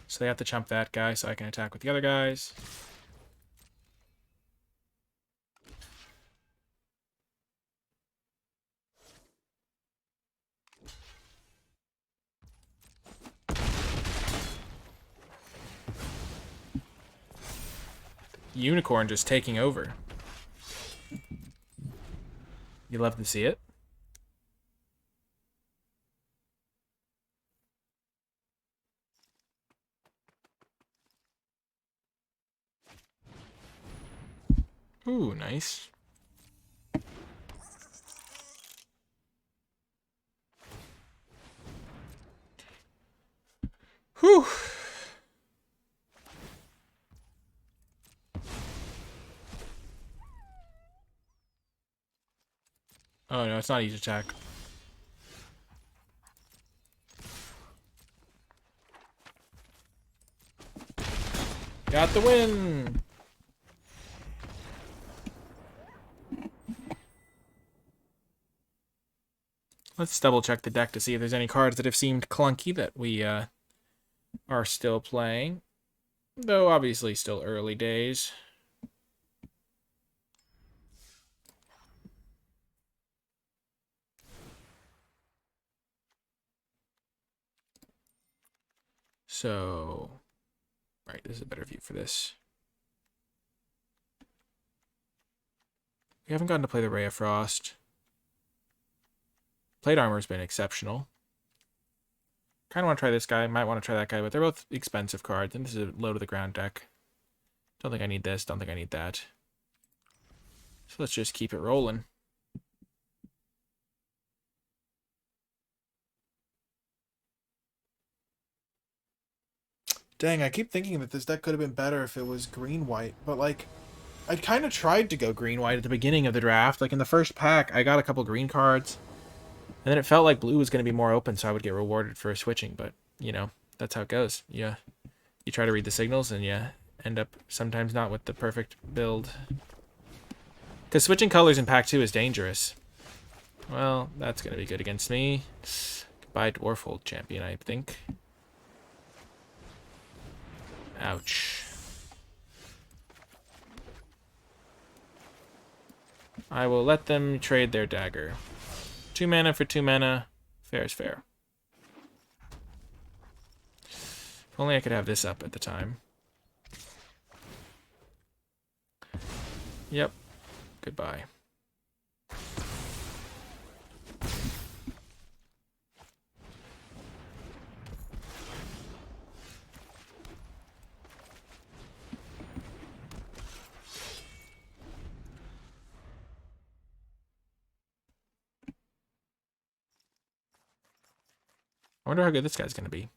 So they have to chump that guy so I can attack with the other guys. Unicorn just taking over. You love to see it. Ooh, nice. Whew. Oh no, it's not easy attack. Got the win! Let's double check the deck to see if there's any cards that have seemed clunky that we are still playing. Though obviously still early days. So, right, this is a better view for this. We haven't gotten to play the Ray of Frost. Plate Armor has been exceptional. Kind of want to try this guy. Might want to try that guy, but they're both expensive cards, and this is a low to the ground deck. Don't think I need this. Don't think I need that. So let's just keep it rolling. Dang, I keep thinking that this deck could have been better if it was green-white, but like, I kind of tried to go Green-white at the beginning of the draft. Like in the first pack, I got a couple green cards. And then it felt like blue was going to be more open, so I would get rewarded for switching. But, you know, that's how it goes. Yeah, you try to read the signals, and you end up sometimes not with the perfect build. Because switching colors in pack 2 is dangerous. Well, that's going to be good against me. Goodbye, Dwarfhold Champion, I think. Ouch. I will let them trade their dagger. 2 mana for 2 mana. Fair is fair. If only I could have this up at the time. Yep. Goodbye. I wonder how good this guy's going to be.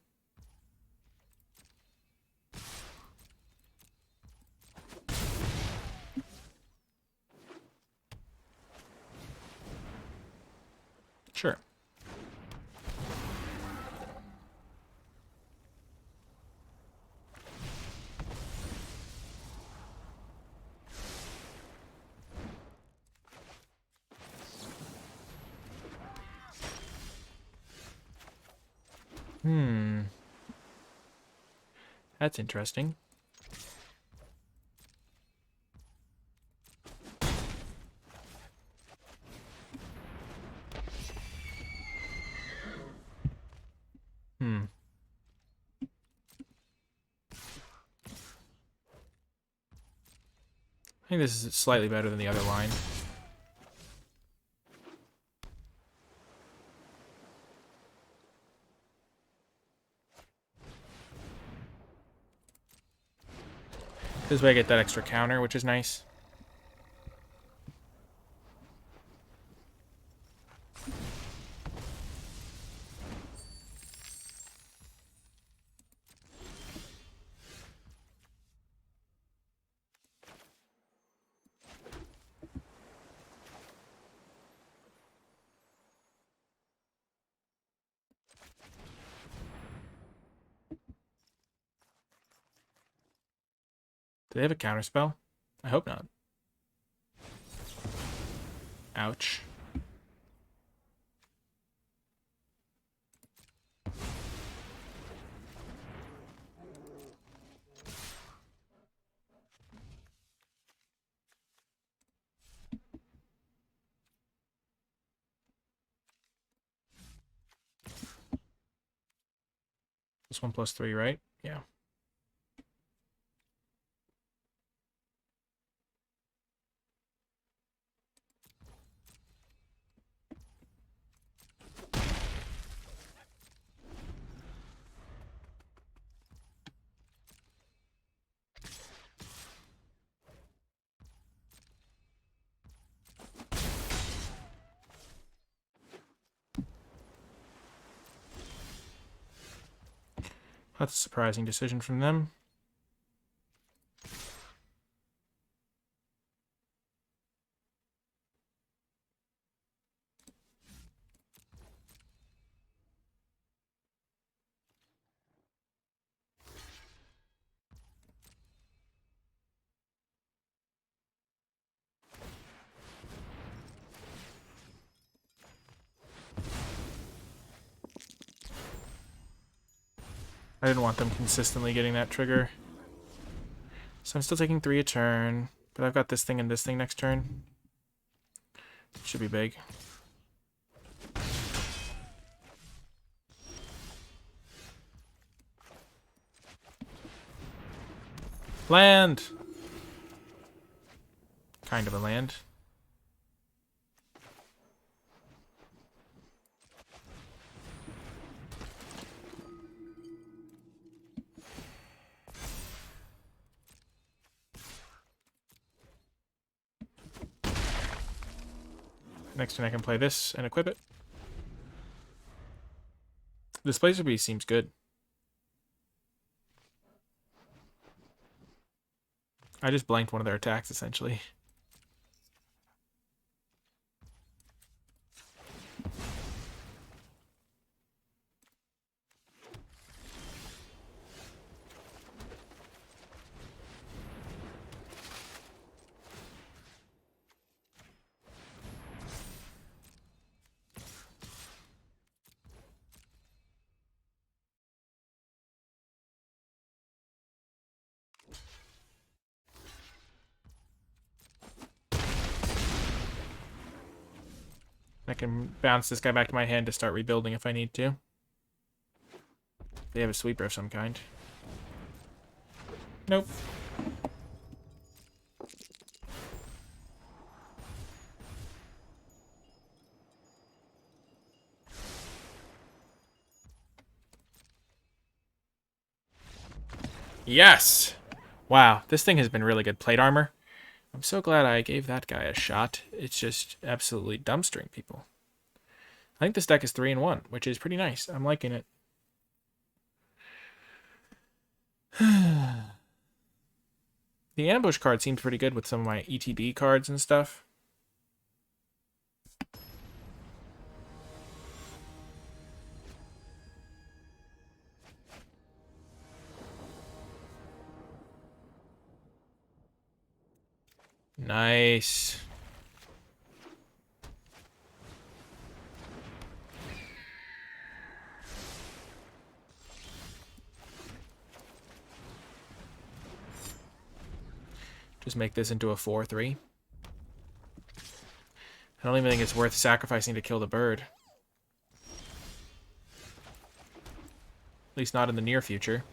Sure. That's interesting. I think this is slightly better than the other line. This way I get that extra counter, which is nice. Do they have a counter spell? I hope not. Ouch. This 1+3, right? Yeah. That's a surprising decision from them. I didn't want them consistently getting that trigger. So I'm still taking 3 a turn, but I've got this thing and this thing next turn. Should be big. Land! Kind of a land. Next turn I can play this and equip it. This Blazer Beast seems good. I just blanked one of their attacks, essentially. I can bounce this guy back to my hand to start rebuilding if I need to. They have a sweeper of some kind. Nope. Yes! Wow, this thing has been really good plate armor. I'm so glad I gave that guy a shot. It's just absolutely dumpstering people. I think this deck is 3-1, which is pretty nice. I'm liking it. The ambush card seemed pretty good with some of my ETB cards and stuff. Nice. Just make this into a 4-3. I don't even think it's worth sacrificing to kill the bird. At least not in the near future.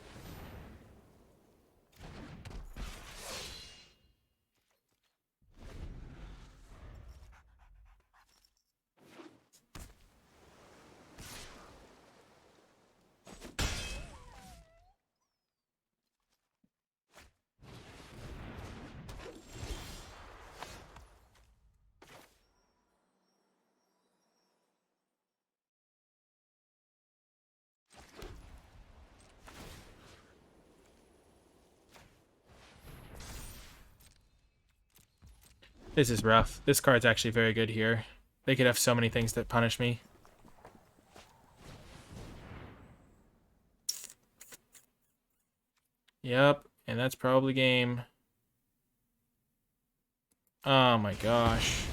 This is rough. This card's actually very good here. They could have so many things that punish me. Yep, and that's probably game. Oh my gosh.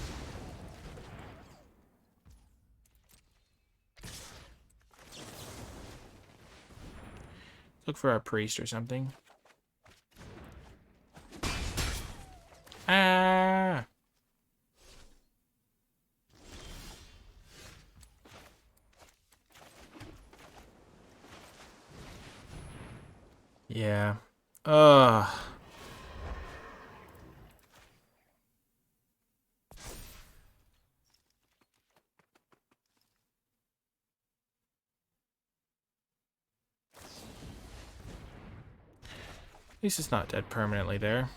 Look for our priest or something. Ah! Yeah. Ugh. At least it's not dead permanently there.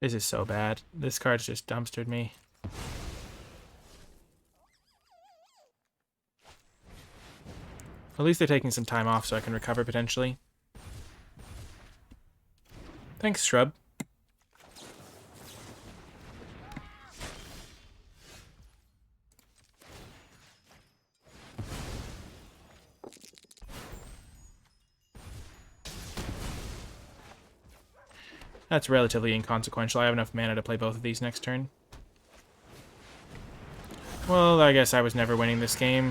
This is so bad. This card's just dumpstered me. At least they're taking some time off so I can recover potentially. Thanks, Shrub. That's relatively inconsequential. I have enough mana to play both of these next turn. Well, I guess I was never winning this game.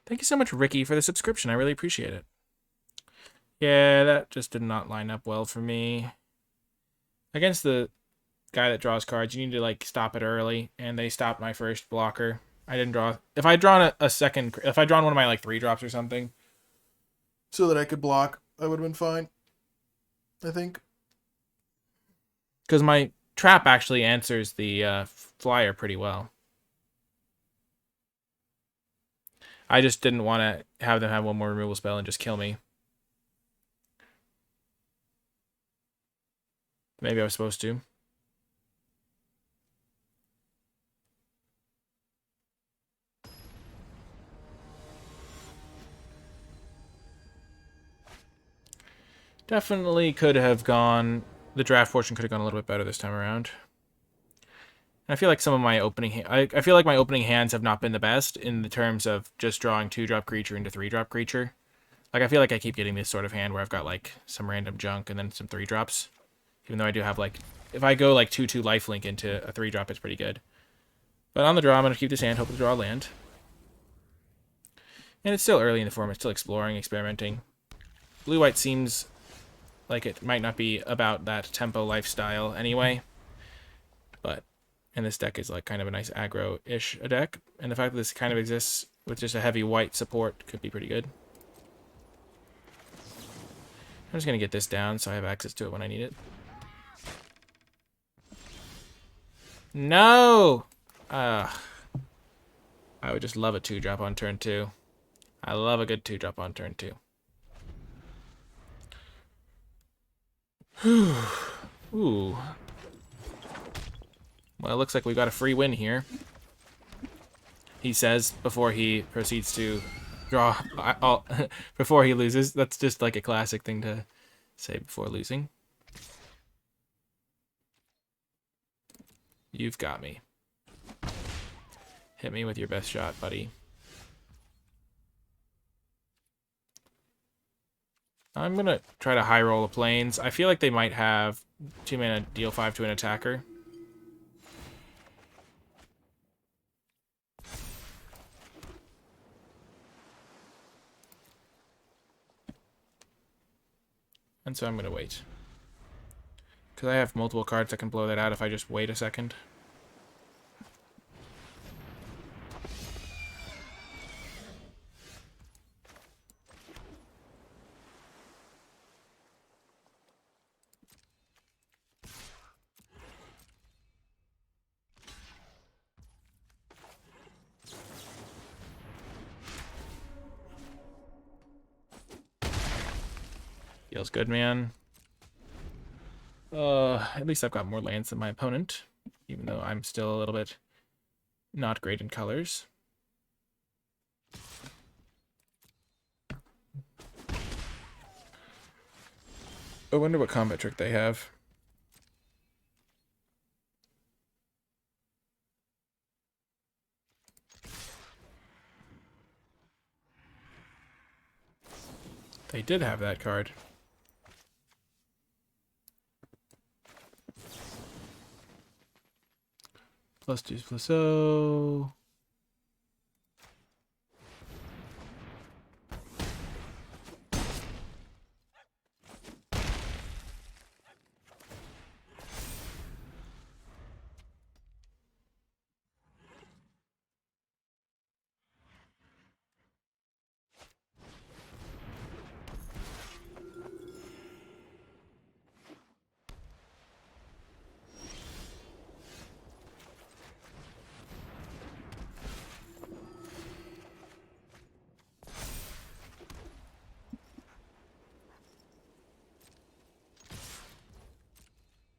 Thank you so much, Ricky, for the subscription. I really appreciate it. Yeah, that just did not line up well for me. Against the guy that draws cards, you need to, like, stop it early, and they stopped my first blocker. I didn't draw... If I'd drawn a second... If I'd drawn one of my, like, 3-drops or something, so that I could block, I would have been fine, I think. because my trap actually answers the flyer pretty well. I just didn't want to have them have one more removal spell and just kill me. Maybe I was supposed to. Definitely could have gone... The draft fortune could have gone a little bit better this time around. I feel like some of my opening... I feel like my opening hands have not been the best in the terms of just drawing 2-drop creature into 3-drop creature. Like, I feel like I keep getting this sort of hand where I've got, like, some random junk and then some 3-drops. Even though I do have, like, if I go, like, 2/2 lifelink into a 3-drop, it's pretty good. But on the draw, I'm going to keep this hand, hope to draw a land. And it's still early in the form. It's still exploring, experimenting. Blue-white seems like it might not be about that tempo lifestyle anyway. But, and this deck is, like, kind of a nice aggro-ish deck. And the fact that this kind of exists with just a heavy white support could be pretty good. I'm just going to get this down so I have access to it when I need it. No! I would just love a 2-drop on turn 2. I love a good 2-drop on turn 2. Ooh. Well, it looks like we got a free win here. He says before he proceeds to draw before he loses. That's just like a classic thing to say before losing. You've got me. Hit me with your best shot, buddy. I'm going to try to high roll the planes. I feel like they might have 2 mana deal 5 to an attacker. And so I'm going to wait. Because I have multiple cards that can blow that out if I just wait a second. Feels good, man. At least I've got more lands than my opponent, even though I'm still a little bit not great in colors. I wonder what combat trick they have. They did have that card. +2/+0.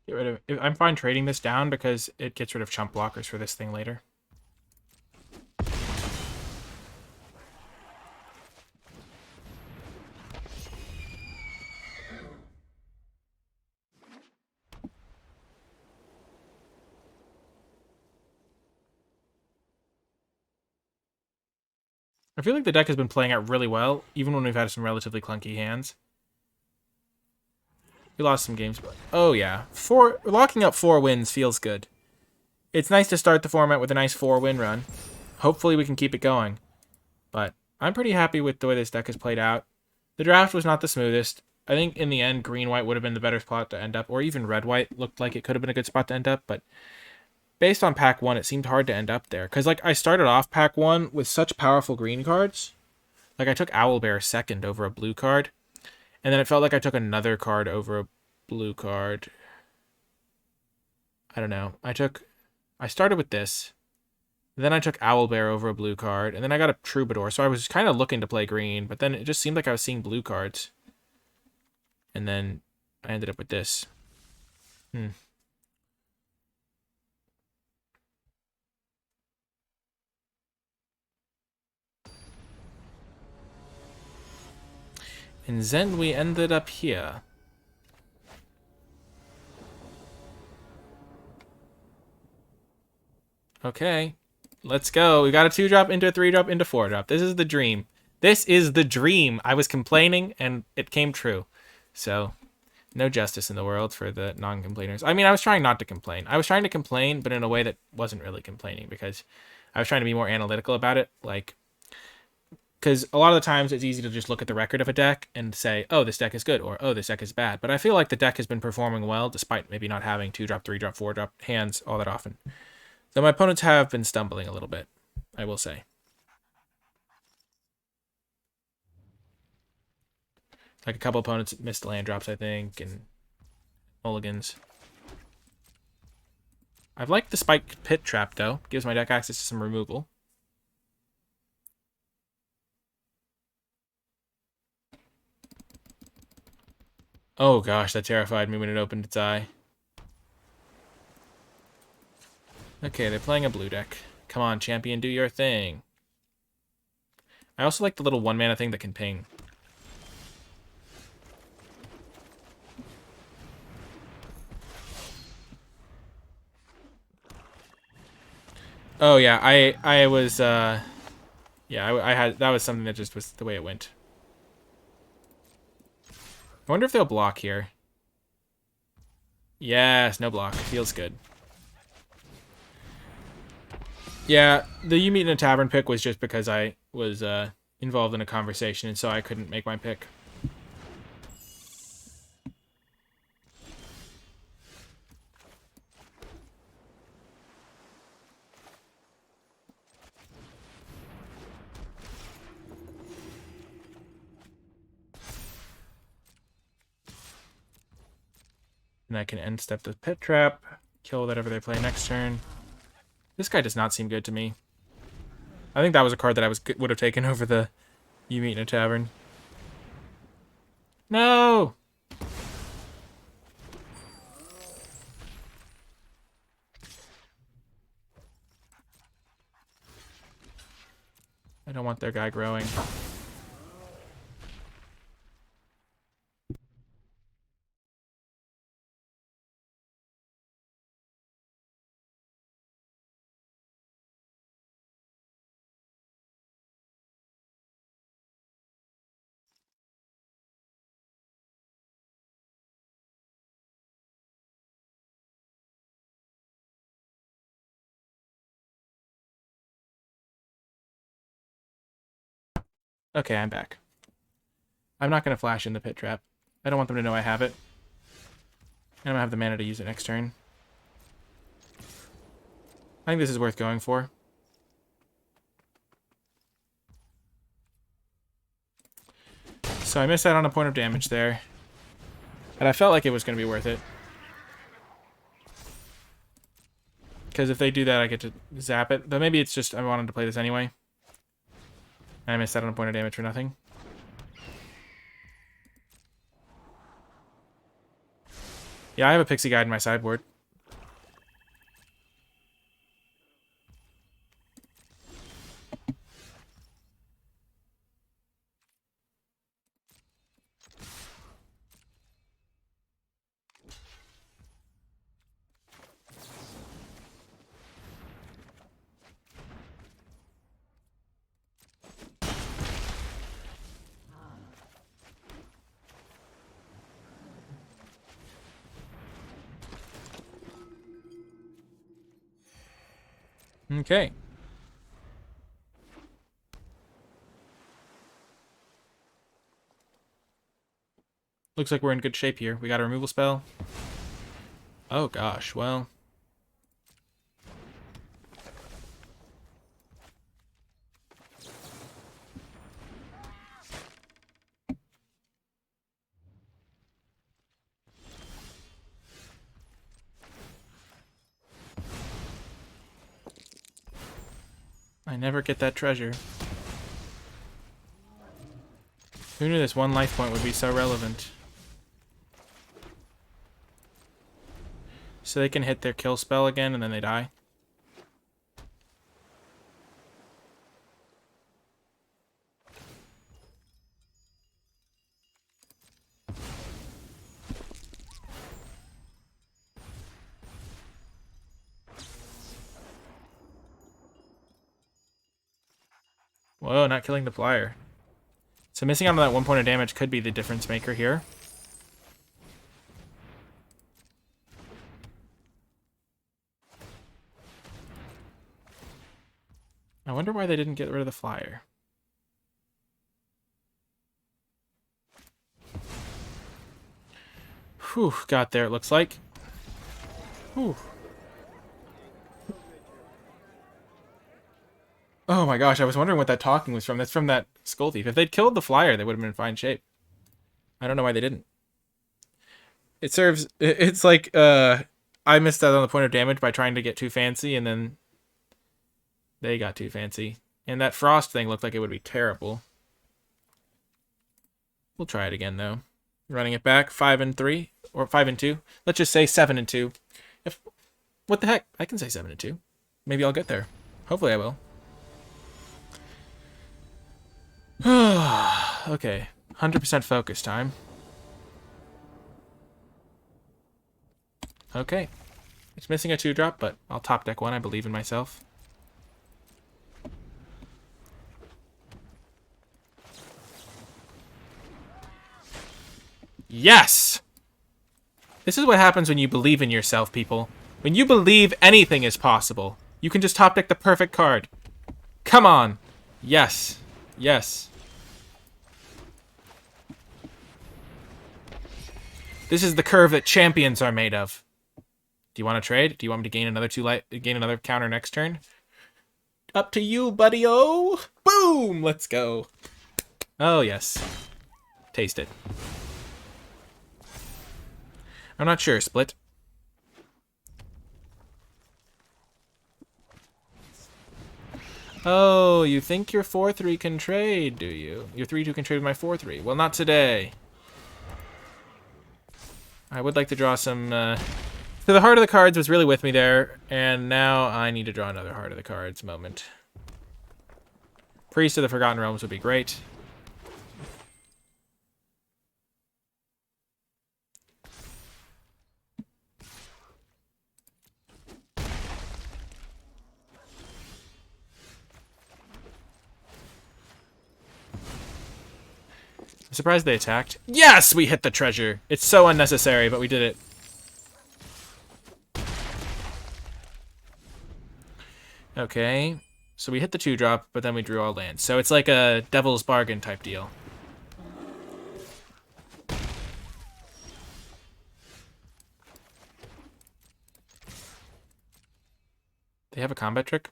Get rid of. I'm fine trading this down because it gets rid of chump blockers for this thing later. I feel like the deck has been playing out really well, even when we've had some relatively clunky hands. We lost some games, but oh yeah, locking up 4 wins feels good. It's nice to start the format with a nice 4-win run. Hopefully we can keep it going. But I'm pretty happy with the way this deck has played out. The draft was not the smoothest. I think in the end, green-white would have been the better spot to end up, or even red-white looked like it could have been a good spot to end up, but based on pack 1, it seemed hard to end up there. Because, like, I started off pack 1 with such powerful green cards. Like, I took Owlbear second over a blue card, and then it felt like I took another card over a blue card. I don't know. I started with this. Then I took Owlbear over a blue card, and then I got a Troubadour. So I was kind of looking to play green, but then it just seemed like I was seeing blue cards. And then I ended up with this. And then we ended up here. Okay, let's go. We got a 2-drop into a 3-drop into 4-drop. This is the dream. This is the dream. I was complaining, and it came true. So, no justice in the world for the non-complainers. I mean, I was trying not to complain. I was trying to complain, but in a way that wasn't really complaining, because I was trying to be more analytical about it. Like, because a lot of the times it's easy to just look at the record of a deck and say, oh, this deck is good, or oh, this deck is bad. But I feel like the deck has been performing well, despite maybe not having 2-drop, 3-drop, 4-drop hands all that often. So my opponents have been stumbling a little bit, I will say. Like a couple opponents missed land drops, I think, and mulligans. I've liked the Spike Pit Trap, though. Gives my deck access to some removal. Oh gosh, that terrified me when it opened its eye. Okay, they're playing a blue deck. Come on, champion, do your thing. I also like the little 1-mana thing that can ping. Oh yeah, I was yeah, I had, that was something that just was the way it went. I wonder if they'll block here. Yes, no block. Feels good. Yeah, the You Meet in a Tavern pick was just because I was involved in a conversation, and so I couldn't make my pick. And I can end step the Pit Trap, kill whatever they play next turn. This guy does not seem good to me. I think that was a card that I would have taken over the You Meet in a Tavern. No! I don't want their guy growing. Okay, I'm back. I'm not going to flash in the Pit Trap. I don't want them to know I have it. I don't have the mana to use it next turn. I think this is worth going for. So I missed out on a point of damage there. And I felt like it was going to be worth it. Because if they do that, I get to zap it. But maybe it's just I wanted to play this anyway. And I missed out on a point of damage for nothing. Yeah, I have a Pixie Guide in my sideboard. Okay. Looks like we're in good shape here. We got a removal spell. Oh gosh, well. I never get that treasure. Who knew this one life point would be so relevant? So they can hit their kill spell again and then they die? Whoa, not killing the flyer. So missing out on that 1 point of damage could be the difference maker here. I wonder why they didn't get rid of the flyer. Whew, got there, it looks like. Whew. Oh my gosh, I was wondering what that talking was from. That's from that Skull Thief. If they'd killed the flyer, they would have been in fine shape. I don't know why they didn't. It serves... It's like, I missed out on the point of damage by trying to get too fancy, and then they got too fancy. And that frost thing looked like it would be terrible. We'll try it again, though. Running it back, 5 and 3, or 5 and 2. Let's just say 7 and 2. What the heck? I can say 7 and 2. Maybe I'll get there. Hopefully I will. Okay, 100% focus time. Okay. It's missing a 2-drop, but I'll top deck 1. I believe in myself. Yes! This is what happens when you believe in yourself, people. When you believe anything is possible, you can just top deck the perfect card. Come on. Yes. Yes. This is the curve that champions are made of. Do you want to trade? Do you want me to gain another gain another counter next turn? Up to you, buddy-o. Boom! Let's go. Oh, yes. Taste it. I'm not sure, Split. Oh, you think your 4-3 can trade, do you? Your 3-2 can trade with my 4-3. Well, not today. I would like to draw some... So the Heart of the Cards was really with me there, and now I need to draw another Heart of the Cards moment. Priest of the Forgotten Realms would be great. I'm surprised they attacked. Yes! We hit the treasure! It's so unnecessary, but we did it. Okay. So we hit the 2-drop, but then we drew all lands. So it's like a devil's bargain type deal. They have a combat trick?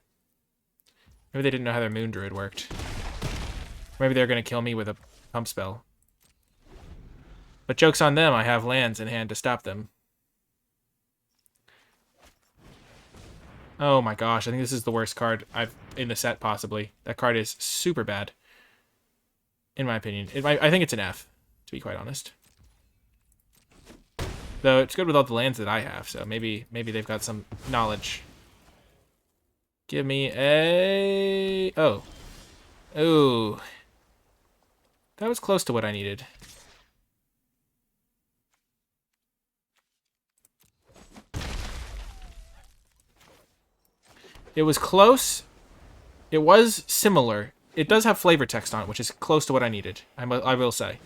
Maybe they didn't know how their Moon Druid worked. Maybe they're going to kill me with a pump spell. But joke's on them, I have lands in hand to stop them. Oh my gosh, I think this is the worst card I've in the set, possibly. That card is super bad. In my opinion. I think it's an F, to be quite honest. Though it's good with all the lands that I have, so maybe they've got some knowledge. Give me a... Oh. Ooh. That was close to what I needed. It was close. It was similar. It does have flavor text on it, which is close to what I needed. I will say.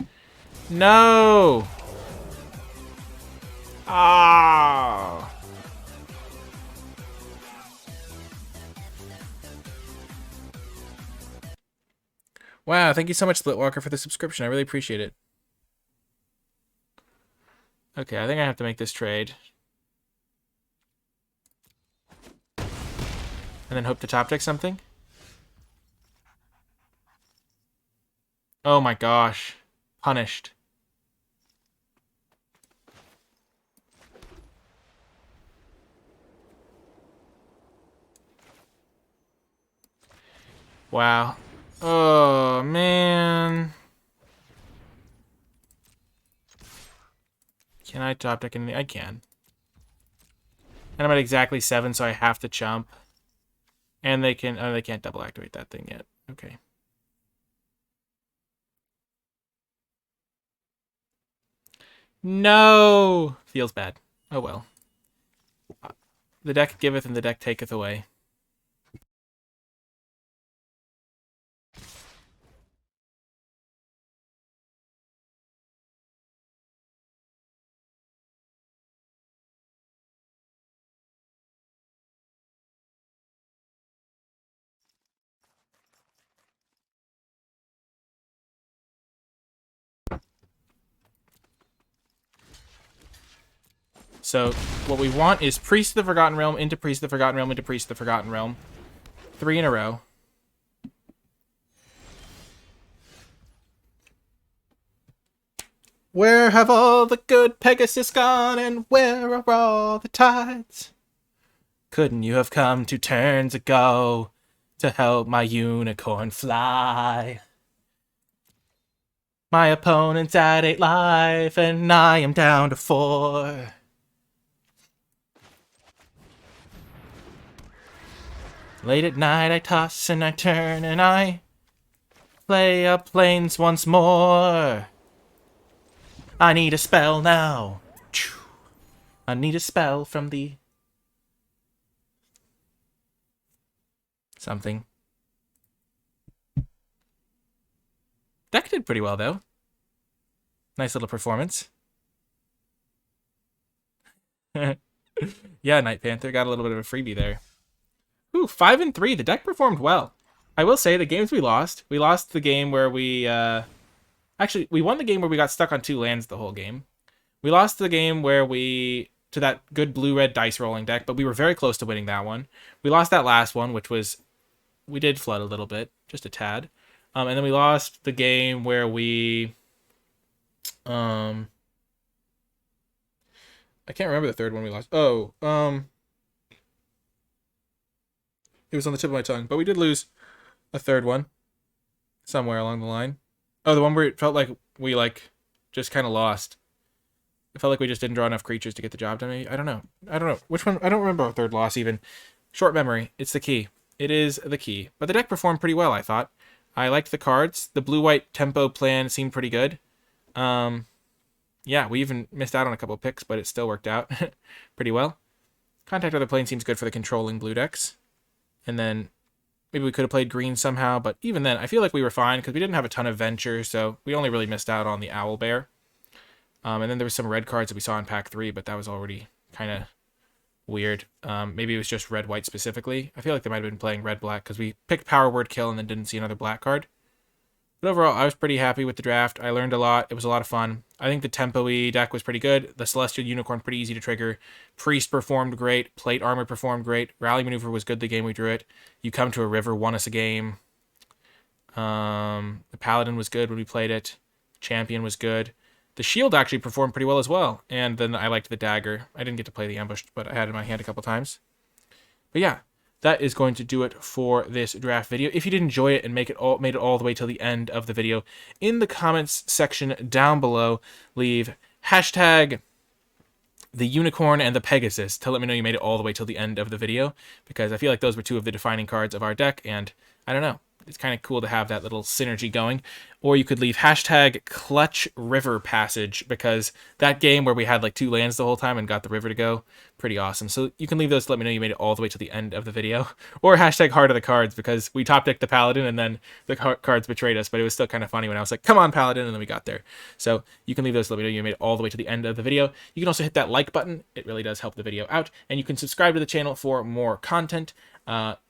No! Ah! Wow, thank you so much, Splitwalker, for the subscription. I really appreciate it. Okay, I think I have to make this trade. And then hope to top deck something? Oh my gosh. Punished. Wow. Oh, man. Can I top deck anything? I can. And I'm at exactly 7, so I have to chump. And they can... Oh, they can't double activate that thing yet. Okay. No! Feels bad. Oh well. The deck giveth and the deck taketh away. So what we want is Priest of the Forgotten Realm into Priest of the Forgotten Realm into Priest of the Forgotten Realm. 3 in a row. Where have all the good Pegasus gone, and where are all the tides? Couldn't you have come 2 turns ago to help my unicorn fly? My opponent's at 8 life, and I am down to 4. Late at night I toss and I turn and I play up planes once more. I need a spell now. I need a spell from the... something. Deck did pretty well, though. Nice little performance. Yeah, Night Panther got a little bit of a freebie there. Ooh, 5 and 3. The deck performed well. I will say the games we lost the game where we... Actually, we won the game where we got stuck on 2 lands the whole game. We lost the game where we... to that good blue-red dice rolling deck, but we were very close to winning that one. We lost that last one, which was... we did flood a little bit, just a tad. And then we lost the game where we... I can't remember the third one we lost. Oh, it was on the tip of my tongue, but we did lose a third one somewhere along the line. Oh, the one where it felt like we, just kind of lost. It felt like we just didn't draw enough creatures to get the job done. I don't know. Which one? I don't remember our third loss even. Short memory. It's the key. It is the key. But the deck performed pretty well, I thought. I liked the cards. The blue-white tempo plan seemed pretty good. Yeah, we even missed out on a couple of picks, but it still worked out pretty well. Contact Other Plane seems good for the controlling blue decks. And then maybe we could have played green somehow, but even then, I feel like we were fine because we didn't have a ton of venture, so we only really missed out on the Owlbear. And then there was some red cards that we saw in pack 3, but that was already kind of weird. Maybe it was just red-white specifically. I feel like they might have been playing red-black because we picked Power Word Kill and then didn't see another black card. But overall, I was pretty happy with the draft. I learned a lot. It was a lot of fun. I think the Tempo-y deck was pretty good. The Celestial Unicorn, pretty easy to trigger. Priest performed great. Plate Armor performed great. Rally Maneuver was good the game we drew it. You Come to a River won us a game. The Paladin was good when we played it. Champion was good. The Shield actually performed pretty well as well. And then I liked the Dagger. I didn't get to play the Ambush, but I had it in my hand a couple times. But yeah, that is going to do it for this draft video. If you did enjoy it and made it all the way till the end of the video, in the comments section down below, leave hashtag the Unicorn and the Pegasus to let me know you made it all the way till the end of the video, because I feel like those were 2 of the defining cards of our deck, and I don't know. It's kind of cool to have that little synergy going. Or you could leave hashtag Clutch River Passage, because that game where we had 2 lands the whole time and got the river to go, pretty awesome. So you can leave those to let me know you made it all the way to the end of the video. Or hashtag Heart of the Cards, because we top decked the Paladin and then the cards betrayed us, but it was still kind of funny when I was like, come on, Paladin, and then we got there. So you can leave those to let me know you made it all the way to the end of the video. You can also hit that like button. It really does help the video out. And you can subscribe to the channel for more content.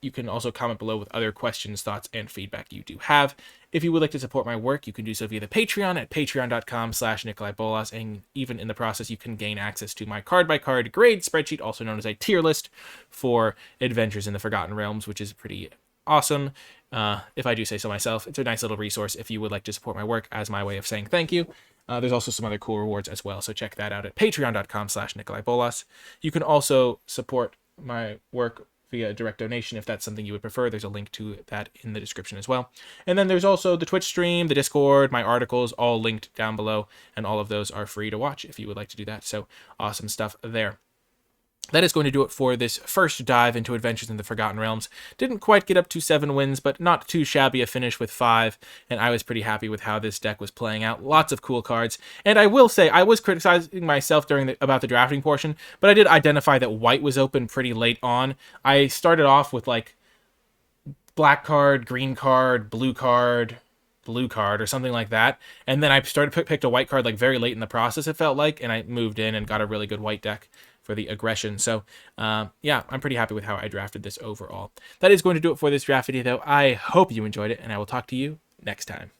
You can also comment below with other questions, thoughts, and feedback you do have. If you would like to support my work, you can do so via the Patreon at patreon.com/NicolaiBolas, and even in the process, you can gain access to my card-by-card grade spreadsheet, also known as a tier list, for Adventures in the Forgotten Realms, which is pretty awesome. If I do say so myself, it's a nice little resource if you would like to support my work as my way of saying thank you. There's also some other cool rewards as well, so check that out at patreon.com/NicolaiBolas. You can also support my work via direct donation if that's something you would prefer. There's a link to that in the description as well. And then there's also the Twitch stream, the Discord, my articles, all linked down below, and all of those are free to watch if you would like to do that. So awesome stuff there. That is going to do it for this first dive into Adventures in the Forgotten Realms. Didn't quite get up to 7 wins, but not too shabby a finish with 5, and I was pretty happy with how this deck was playing out. Lots of cool cards, and I will say, I was criticizing myself about the drafting portion, but I did identify that white was open pretty late on. I started off with, black card, green card, blue card, or something like that, and then I picked a white card, very late in the process, it felt like, and I moved in and got a really good white deck for the aggression. So yeah, I'm pretty happy with how I drafted this overall. That is going to do it for this draft video, though. I hope you enjoyed it, and I will talk to you next time.